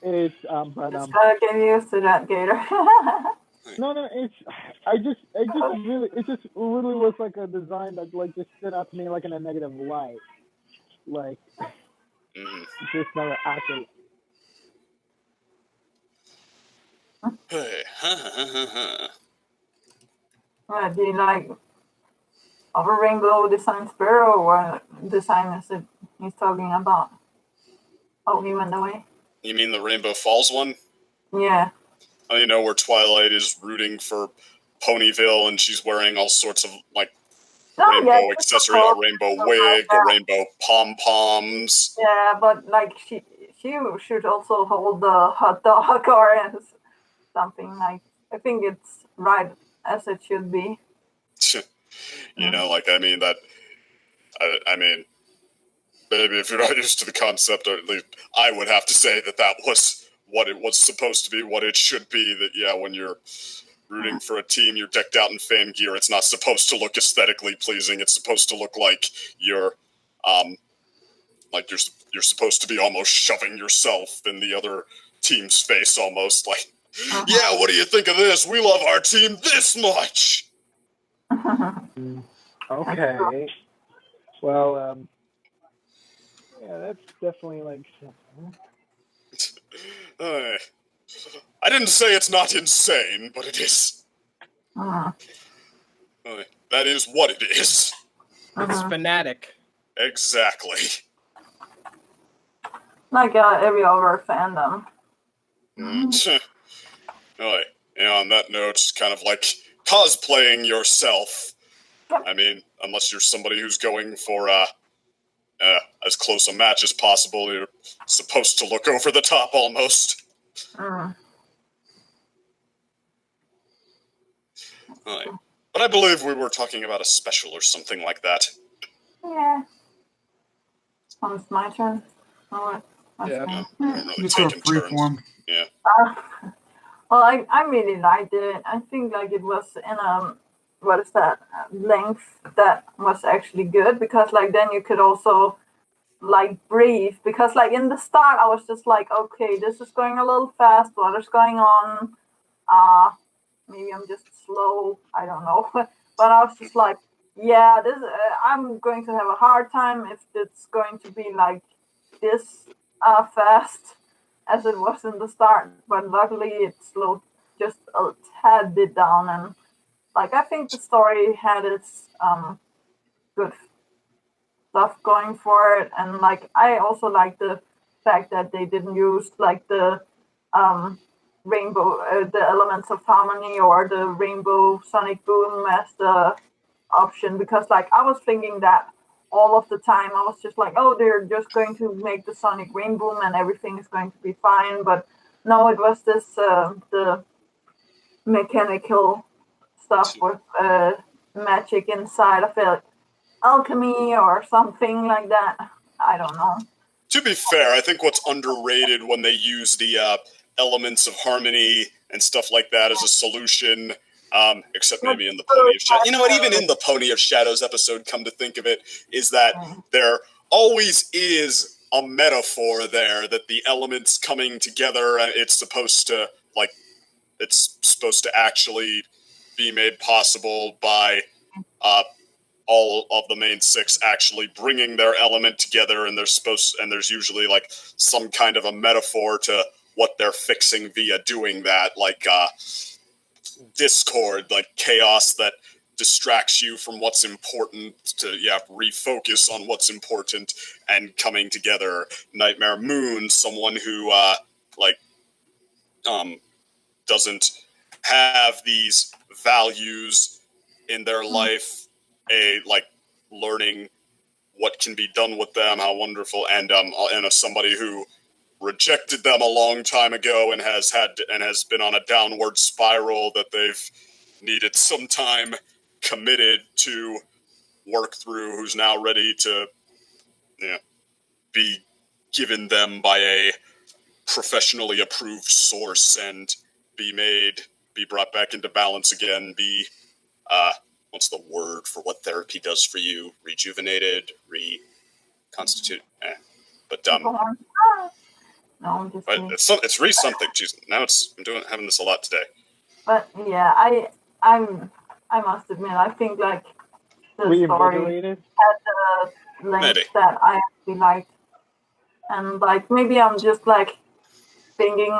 It's but Just gotta get used to that, Gator. no, I just really, it just really was like a design that like just stood out to me like in a negative light, like just never acted. Hey, Do you like other rainbow design sparrow? What design is it he's talking about? Oh, he went away. you mean the Rainbow Falls one? Yeah. Oh, you know, where Twilight is rooting for Ponyville and she's wearing all sorts of like rainbow accessory, a rainbow wig, a rainbow pom-poms. Yeah, but like she should also hold the hot dog or something like. I think it's right as it should be. You know, like I mean, maybe if you're not used to the concept, or at least I would have to say that was what it was supposed to be, what it should be. That yeah, when you're rooting for a team, you're decked out in fan gear. It's not supposed to look aesthetically pleasing. It's supposed to look like you're supposed to be almost shoving yourself in the other team's face, almost like, yeah, what do you think of this? We love our team this much. Okay. Well, yeah, that's definitely like. I didn't say it's not insane, but it is. That is what it is. It's fanatic. Exactly. Like every other fandom. On that note, it's kind of like cosplaying yourself. I mean, unless you're somebody who's going for as close a match as possible, you're supposed to look over the top almost. But I believe we were talking about a special or something like that. Yeah. It's my turn. Oh, yeah. Really taking turns. Yeah. Well, I really liked it. I think like it was in a length that was actually good, because like then you could also like breathe, because like in the start I was just like, okay, this is going a little fast, what is going on? Maybe I'm just slow, I don't know. But I was just like, yeah, this I'm going to have a hard time if it's going to be like this fast as it was in the start. But luckily it slowed just a tad bit down, and like I think the story had its good stuff going for it, and like I also like the fact that they didn't use like the rainbow, the elements of harmony or the rainbow sonic boom as the option, because like I was thinking that all of the time. I was just like, oh, they're just going to make the sonic rain boom and everything is going to be fine. But no, it was this the mechanical stuff with magic inside of it, alchemy or something like that. I don't know. To be fair, I think what's underrated when they use the elements of harmony and stuff like that as a solution, except maybe in the Pony of Shadows. You know what? Even in the Pony of Shadows episode, come to think of it, is that there always is a metaphor there that the elements coming together, it's supposed to actually be made possible by all of the main six actually bringing their element together, and there's usually like some kind of a metaphor to what they're fixing via doing that, like discord, like chaos that distracts you from what's important to refocus on what's important, and coming together. Nightmare Moon, someone who doesn't have these values in their life, learning what can be done with them, how wonderful, and as somebody who rejected them a long time ago and has been on a downward spiral that they've needed some time committed to work through, who's now ready to be given them by a professionally approved source and be brought back into balance again, be, what's the word for what therapy does for you? Rejuvenated, reconstitute, but No, I'm just but kidding. it's something. Jeez, now I'm having this a lot today. But yeah, I must admit, I think like the story Reinvigorated. had the length Maybe. that I actually liked, and like maybe I'm just like thinking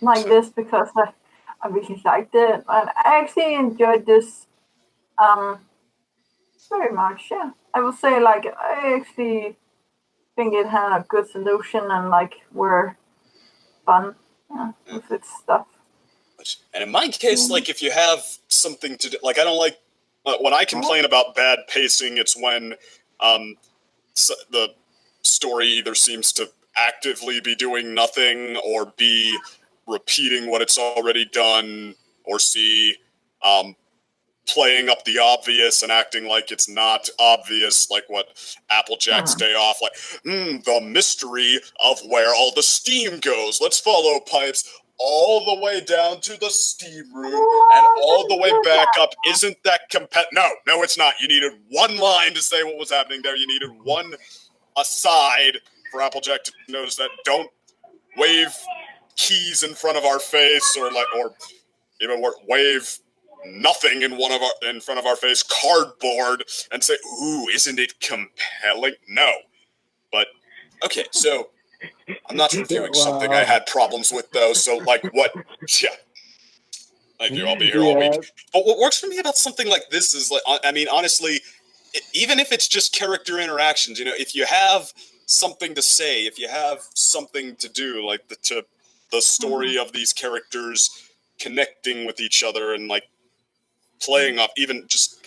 like this because I really liked it, but I actually enjoyed this very much. Yeah, I would say like I actually think it had a good solution and like were fun, with its stuff. And in my case, like if you have something to do, like I don't like when I complain about bad pacing. It's when the story either seems to actively be doing nothing, or B, repeating what it's already done, or C, playing up the obvious and acting like it's not obvious, like what Applejack's Day Off, like, the mystery of where all the steam goes. Let's follow pipes all the way down to the steam room and all the way back up. Isn't that No, it's not. You needed one line to say what was happening there. You needed one aside for Applejack to notice that. Don't wave keys in front of our face, or even wave nothing in front of our face, cardboard, and say, "Ooh, isn't it compelling?" No, but okay. So I'm not reviewing something I had problems with, though. So like, what? Yeah. Thank you. I'll be here all week. But what works for me about something like this is, like, I mean, honestly, even if it's just character interactions, if you have something to say, if you have something to do, like the story of these characters connecting with each other and like playing up, even just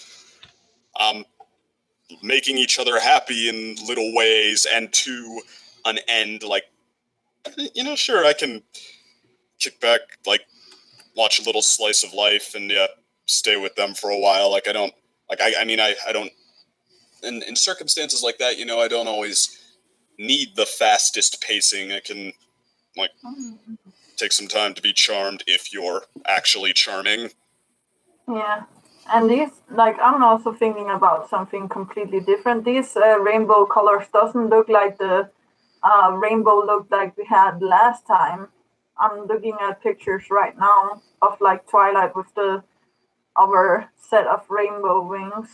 making each other happy in little ways and to an end, like, sure, I can kick back, like, watch a little slice of life and stay with them for a while. Like, I don't, like, I mean, I don't, in circumstances like that, I don't always need the fastest pacing. I can, like, take some time to be charmed if you're actually charming. Yeah, and these, like, I'm also thinking about something completely different. These rainbow colors doesn't look like the rainbow look like we had last time. I'm looking at pictures right now of like Twilight with the other set of rainbow wings.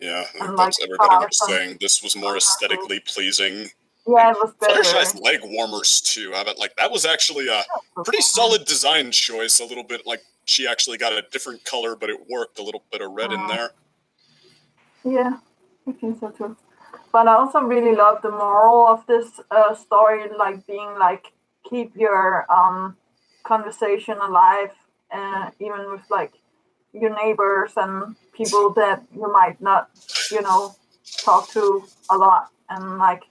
Yeah, I think And, that's like, everybody was saying. This was more aesthetically pleasing. Yeah, it was better. Fluttershy's leg warmers too. That was actually a pretty solid design choice. A little bit like she actually got a different color, but it worked. A little bit of red in there. Yeah, I think so too. But I also really love the moral of this story, like being like keep your conversation alive, even with like your neighbors and people that you might not, talk to a lot, and like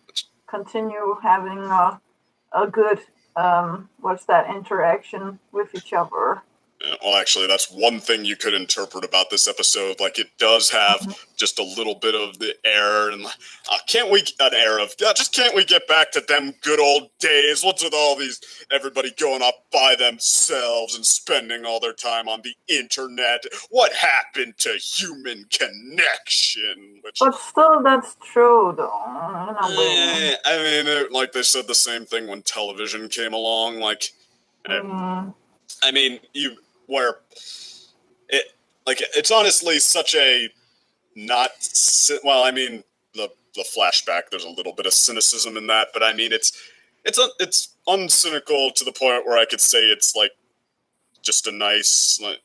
continue having a good interaction with each other. Well, actually, that's one thing you could interpret about this episode. Like, it does have just a little bit of the air, and can't we get back to them good old days? What's with all these, everybody going up by themselves and spending all their time on the internet? What happened to human connection? But still, that's true, though. I mean, like they said the same thing when television came along. Like, I mean, it's honestly such a I mean, the flashback, there's a little bit of cynicism in that, but I mean, it's uncynical to the point where I could say it's like just a nice, like,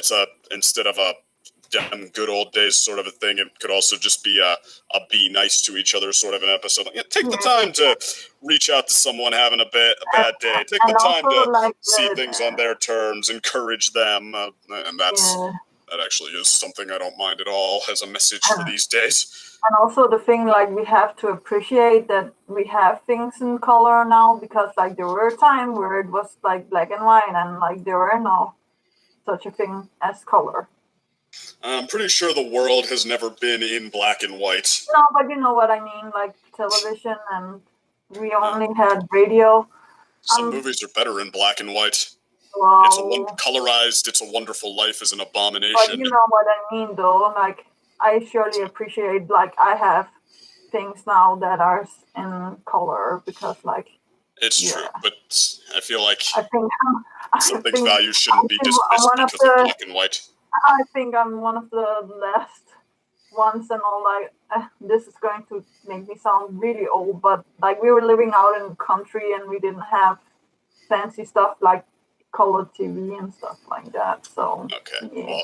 it's instead of a damn good old days sort of a thing, it could also just be a be nice to each other sort of an episode. Like, take the time to reach out to someone having a bad day. Take the time to see things on their terms, encourage them, and that actually is something I don't mind at all as a message for these days. And also the thing, like, we have to appreciate that we have things in color now, because like there were a time where it was like black and white, and like there were no such a thing as color. I'm pretty sure the world has never been in black and white. No, but you know what I mean, like television and we only had radio. Some movies are better in black and white. Well, It's colorized. It's a Wonderful Life is an abomination. But you know what I mean, though. Like, I surely appreciate. Like, I have things now that are in color because, like, it's true, but I feel like I think some things' value shouldn't be dismissed because of black and white. I think I'm one of the last ones, and all. Like, this is going to make me sound really old, but like, we were living out in the country, and we didn't have fancy stuff like colored TV and stuff like that. So well,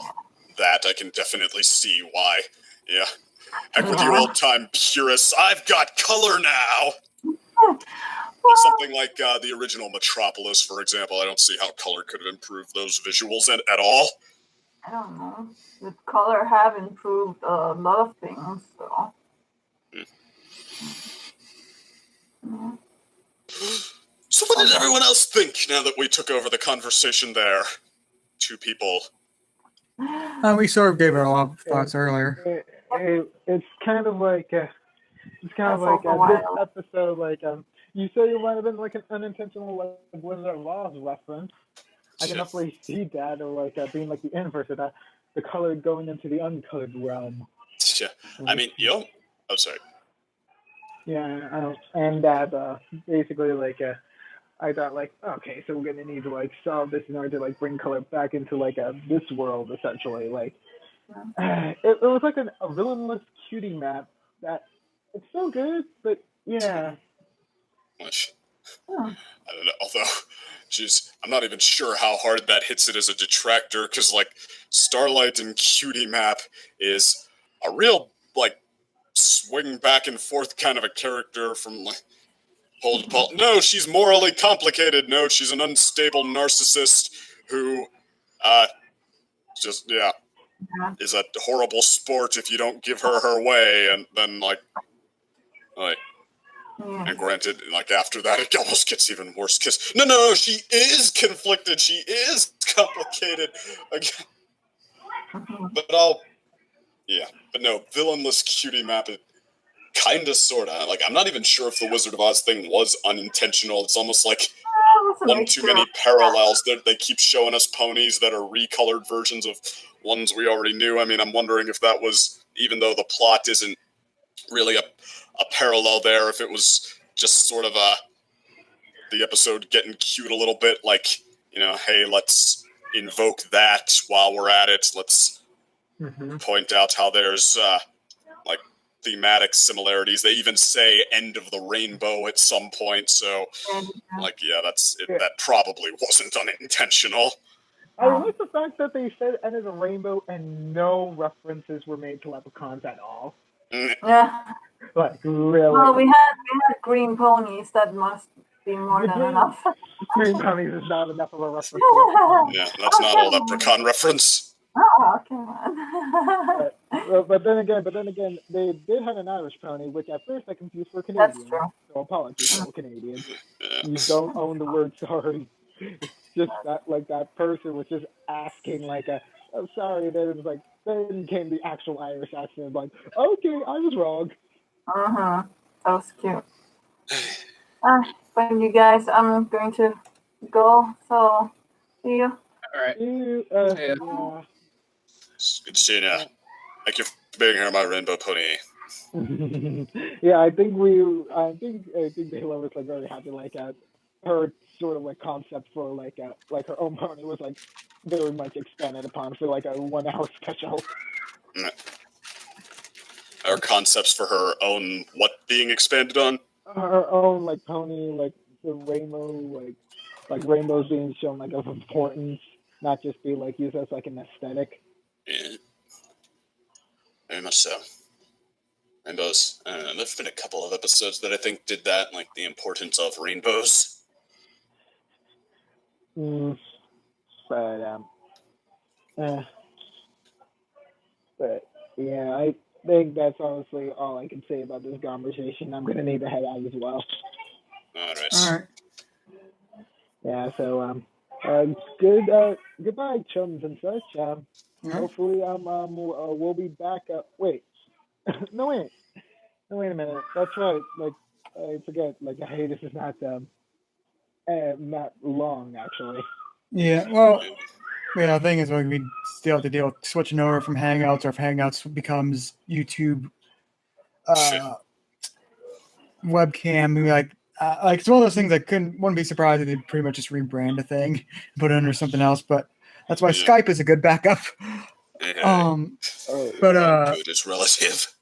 that I can definitely see why. Yeah, heck with you old-time purists. I've got color now. But something like the original Metropolis, for example, I don't see how color could have improved those visuals at all. I don't know. The color have improved a lot of things, so. So what did everyone else think now that we took over the conversation there? Two people. We sort of gave our thoughts earlier. It's kind of like this episode, like you say it might have been like an unintentional like Wizard of Oz reference. I can definitely see that, or like being like the inverse of that, the colored going into the uncolored realm. Yeah, I mean, I'm sorry. Yeah, and that basically like I thought like, okay, so we're gonna need to like solve this in order to like bring color back into like this world essentially. Like it was like a villainless cutie map that it's so good, but yeah. I don't know. Although, geez, I'm not even sure how hard that hits it as a detractor, because like Starlight and Cutie Map is a real like swing back and forth kind of a character from like no, she's morally complicated. No, she's an unstable narcissist who just is a horrible sport if you don't give her her way, and then like and granted, like after that, it almost gets even worse. Cause no, she is conflicted. She is complicated. Again. But no, villainless cutie map. It kind of, sort of. Like, I'm not even sure if the Wizard of Oz thing was unintentional. It's almost like one too many parallels. They keep showing us ponies that are recolored versions of ones we already knew. I mean, I'm wondering if that was, even though the plot isn't really a parallel there, if it was just sort of the episode getting cute a little bit, like, hey, let's invoke that while we're at it. Let's point out how there's like thematic similarities. They even say end of the rainbow at some point, so like that probably wasn't unintentional. I like the fact that they said end of the rainbow and no references were made to leprechauns at all. Yeah. Like, really? Well, we had green ponies. That must be more than enough. Green ponies is not enough of a reference. Yeah, that's not a leprechaun reference. Oh, come on. But then again, they did have an Irish pony, which at first I confused for Canadian. That's true. So apologies for Canadians. You don't own the word sorry. It's just that person was just asking like oh, sorry. Then it was like, then came the actual Irish accent, like, okay, I was wrong. That was cute. But you guys, I'm going to go, so see you. Alright. Good seeing you. Thank you for being here, my rainbow pony. Yeah, I think they love us like very happy. Like her sort of like concept for like her own pony was like very much expanded upon for like a 1 hour special. Her concepts for her own what being expanded on? Her own like pony, like the rainbow, like rainbows being shown like of importance, not just be like used as like an aesthetic. Yeah. Very much so. Rainbows. There's been a couple of episodes that I think did that, like the importance of rainbows. But yeah, I think that's honestly all I can say about this conversation. I'm gonna need to head out as well. All right. Yeah. So goodbye, chums and such. Hopefully, we'll be back. Wait. No, wait a minute. That's right. Like, I forget. Like a hiatus is not long actually. Yeah, well, the thing is, like, we still have to deal with switching over from Hangouts, or if Hangouts becomes YouTube webcam, like it's one of those things I wouldn't be surprised if they pretty much just rebrand a thing and put it under something else. But that's why Skype is a good backup. But good is relative.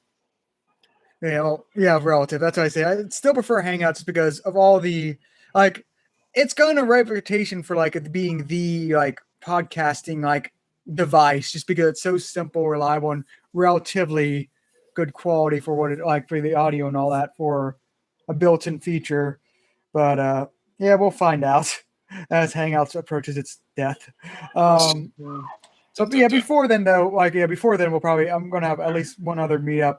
Yeah, relative. That's what I say. I still prefer Hangouts because of all the like. It's got a reputation for like it being the like podcasting like device, just because it's so simple, reliable, and relatively good quality for what it like for the audio and all that for a built-in feature. But yeah, we'll find out as Hangouts approaches its death. So yeah, before then though, we'll probably I'm gonna have at least one other meetup.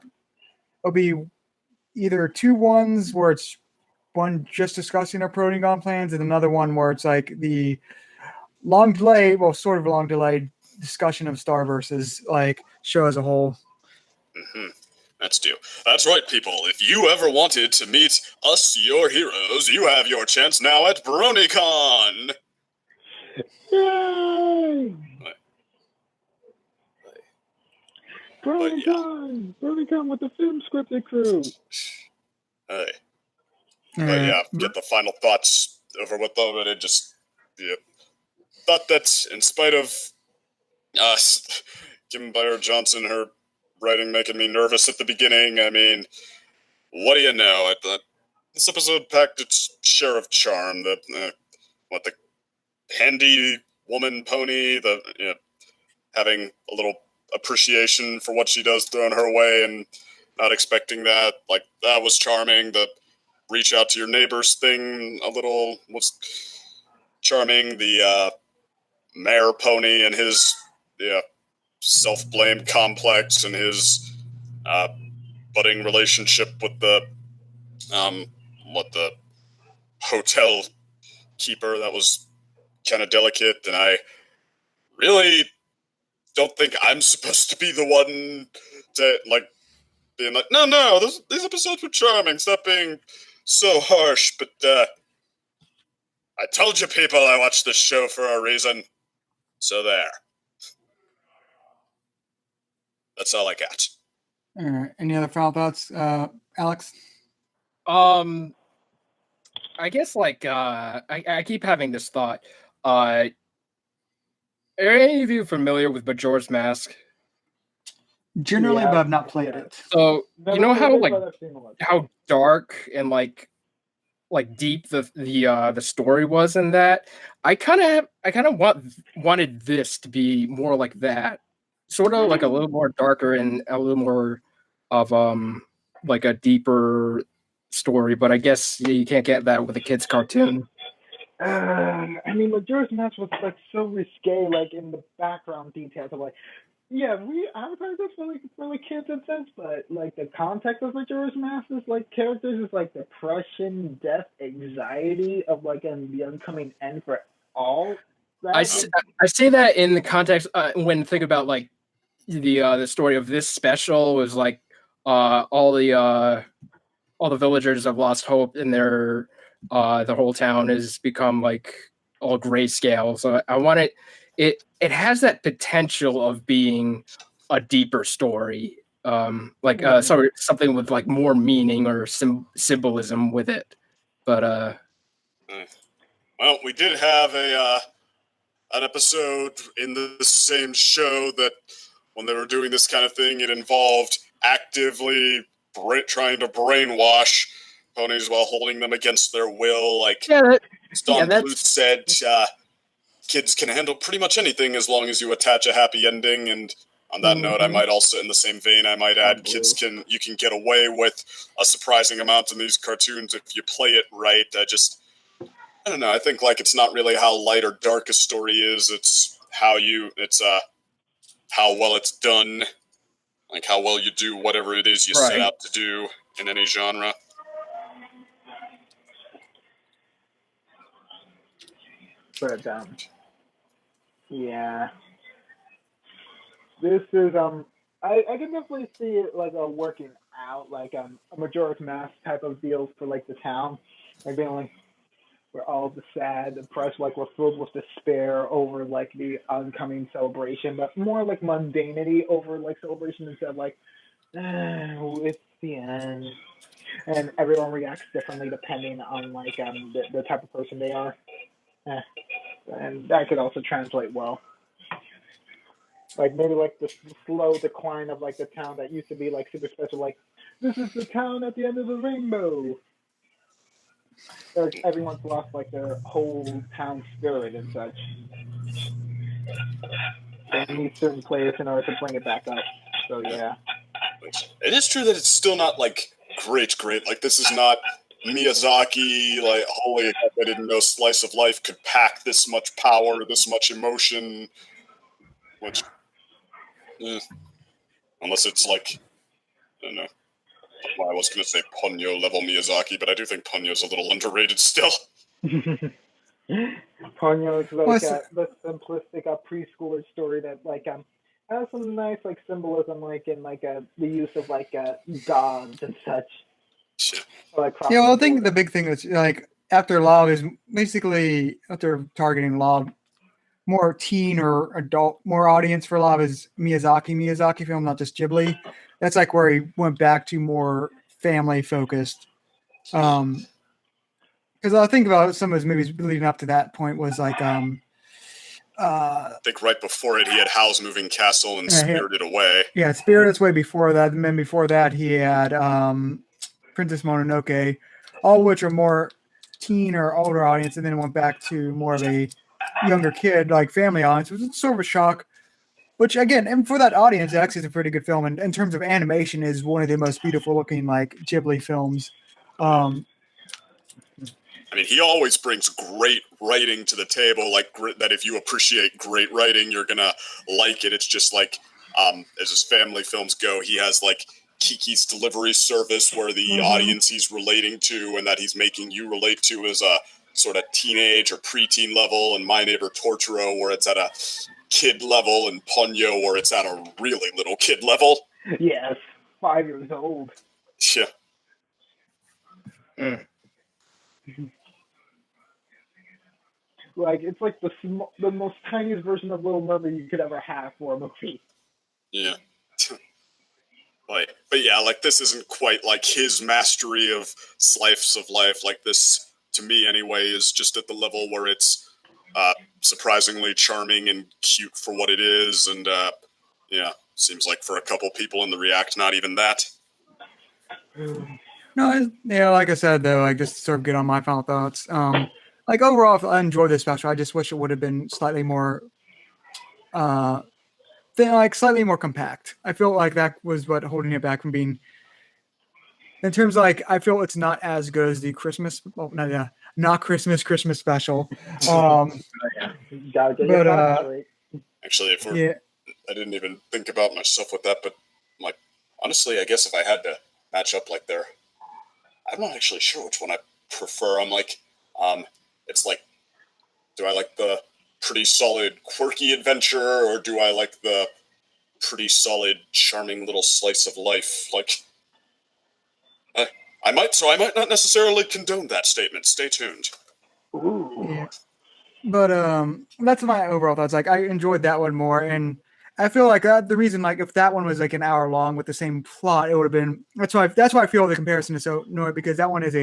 It'll be either two ones where it's one just discussing our Protein plans, and another one where it's like the long delay, well, sort of a long delayed discussion of Star versus like show as a whole. Mm-hmm. That's right, people. If you ever wanted to meet us, your heroes, you have your chance now at BronyCon. Yay! BronyCon with the film scripted crew. Hey. But yeah, get the final thoughts over with them, and thought that in spite of Kim Byard Johnson, her writing making me nervous at the beginning, I mean, what do you know? I thought this episode packed its share of charm. The handy woman pony, having a little appreciation for what she does thrown her way and not expecting that, like, that was charming. The reach out to your neighbors thing was charming. The mayor pony and his self-blame complex and his budding relationship with the hotel keeper, that was kind of delicate, and I really don't think I'm supposed to be the one to like being like, no, these episodes were charming, stop being so harsh. But I told you people I watched this show for a reason. So there. That's all I got. All right. Any other final thoughts, Alex? I guess like I keep having this thought. Are any of you familiar with Majora's Mask? Generally, but I've not played it. So you know how dark and like deep the story was in that. I kind of wanted this to be more like that, sort of like a little more darker and a little more of like a deeper story. But I guess you can't get that with a kid's cartoon. I mean, Majora's Mask was like so risque, like in the background details of like, yeah, we advertise this for like kids and sense, but like the context of Majora's Mask is like characters is like depression, death, anxiety of like the oncoming end for all. I see that in the context when think about like the story of this special was like all the villagers have lost hope and their the whole town has become like all grayscale. So I want it has that potential of being a deeper story, something with like more meaning or symbolism with it. But well, we did have an episode in the same show that when they were doing this kind of thing, it involved actively trying to brainwash ponies while holding them against their will. Like Don Bluth said, kids can handle pretty much anything as long as you attach a happy ending. And on that note, I might also, in the same vein, I might add, you can get away with a surprising amount in these cartoons if you play it right. I don't know. I think like it's not really how light or dark a story is. It's how well it's done, like how well you do whatever it is you set out to do in any genre. Put it down. Yeah. This is I can definitely see it like a working out like a Majora's Mask type of deal for like the town, like being like we're all the sad, depressed, like we're filled with despair over like the oncoming celebration, but more like mundanity over like celebration instead of like it's the end, and everyone reacts differently depending on like the type of person they are, and that could also translate well. Like maybe like the slow decline of like the town that used to be like super special, like this is the town at the end of the rainbow. Or everyone's lost like their whole town spirit and such. They need certain players in order to bring it back up. So yeah. It is true that it's still not like great. Like this is not Miyazaki. Like holy heck, I didn't know Slice of Life could pack this much power, this much emotion. Which, unless it's like, I don't know. Well, I was going to say Ponyo level Miyazaki, but I do think Ponyo's a little underrated still. Ponyo is like the simplistic preschooler story that like has some nice like symbolism like in like the use of like gods and such. Like, yeah, well, I think the big thing is like after Love is basically after targeting Love, more teen or adult, more audience for Love is Miyazaki film, not just Ghibli. That's like where he went back to more family focused. Because I think about some of his movies leading up to that point was like I think right before it he had Howl's Moving Castle and Spirited Away. Yeah, Spirited Away before that, and then before that he had Princess Mononoke, all of which are more teen or older audience, and then went back to more of a younger kid, like family audience, which was sort of a shock. Which again, and for that audience, it actually is a pretty good film. And in terms of animation, is one of the most beautiful looking like Ghibli films. I mean, he always brings great writing to the table. Like that, if you appreciate great writing, you're gonna like it. It's just like, as his family films go, he has like Kiki's Delivery Service, where the audience he's relating to and that he's making you relate to is a sort of teenage or preteen level, and My Neighbor Totoro, where it's at a kid level, and Ponyo, where it's at a really little kid level. Yes, 5 years old. Yeah. Like it's like the most tiniest version of Little Mermaid you could ever have for a movie. Yeah. But yeah, like this isn't quite like his mastery of Slice of Life. Like this, to me anyway, is just at the level where it's surprisingly charming and cute for what it is, and yeah, seems like for a couple people in the React, not even that. No, yeah, like I said though, like just to sort of get on my final thoughts. Like overall, I enjoyed this special. I just wish it would have been slightly more, slightly more compact. I feel like that was what holding it back from being. In terms of like, I feel it's not as good as the Christmas. Oh no, yeah, not Christmas special. Actually, if we're, I didn't even think about myself with that, but like honestly, I guess if I had to match up like there, I'm not actually sure which one I prefer. I'm like, it's like, do I like the pretty solid quirky adventure, or do I like the pretty solid charming little slice of life? Like, I might not necessarily condone that statement. Stay tuned. Ooh. Yeah. But that's my overall thoughts. Like I enjoyed that one more, and I feel like the reason, like if that one was like an hour long with the same plot, it would have been. That's why I feel the comparison is so annoying, because that one is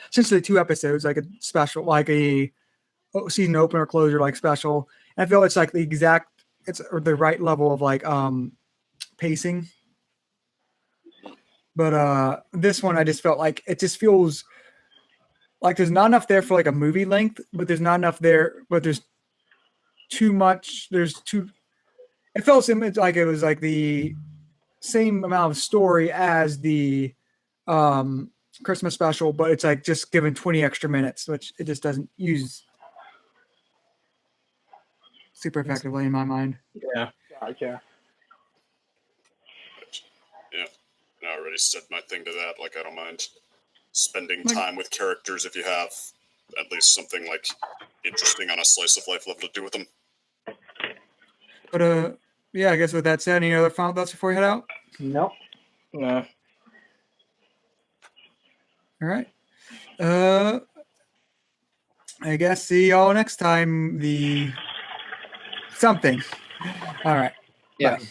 essentially 2 episodes, like a special, like a season opener closure, like special. And I feel it's like it's the right level of like pacing. But this one, I just felt like it just feels like there's not enough there for like a movie length, but there's not enough there, but there's too much. It felt like it was like the same amount of story as the Christmas special, but it's like just given 20 extra minutes, which it just doesn't use super effectively in my mind. Yeah. Gotcha. Yeah. I already said my thing to that. Like, I don't mind spending time with characters if you have at least something like interesting on a slice of life level to do with them. But yeah, I guess with that said, any other final thoughts before we head out? Nope. No. All right. I guess see y'all next time. The something. All right. Yeah. Bye.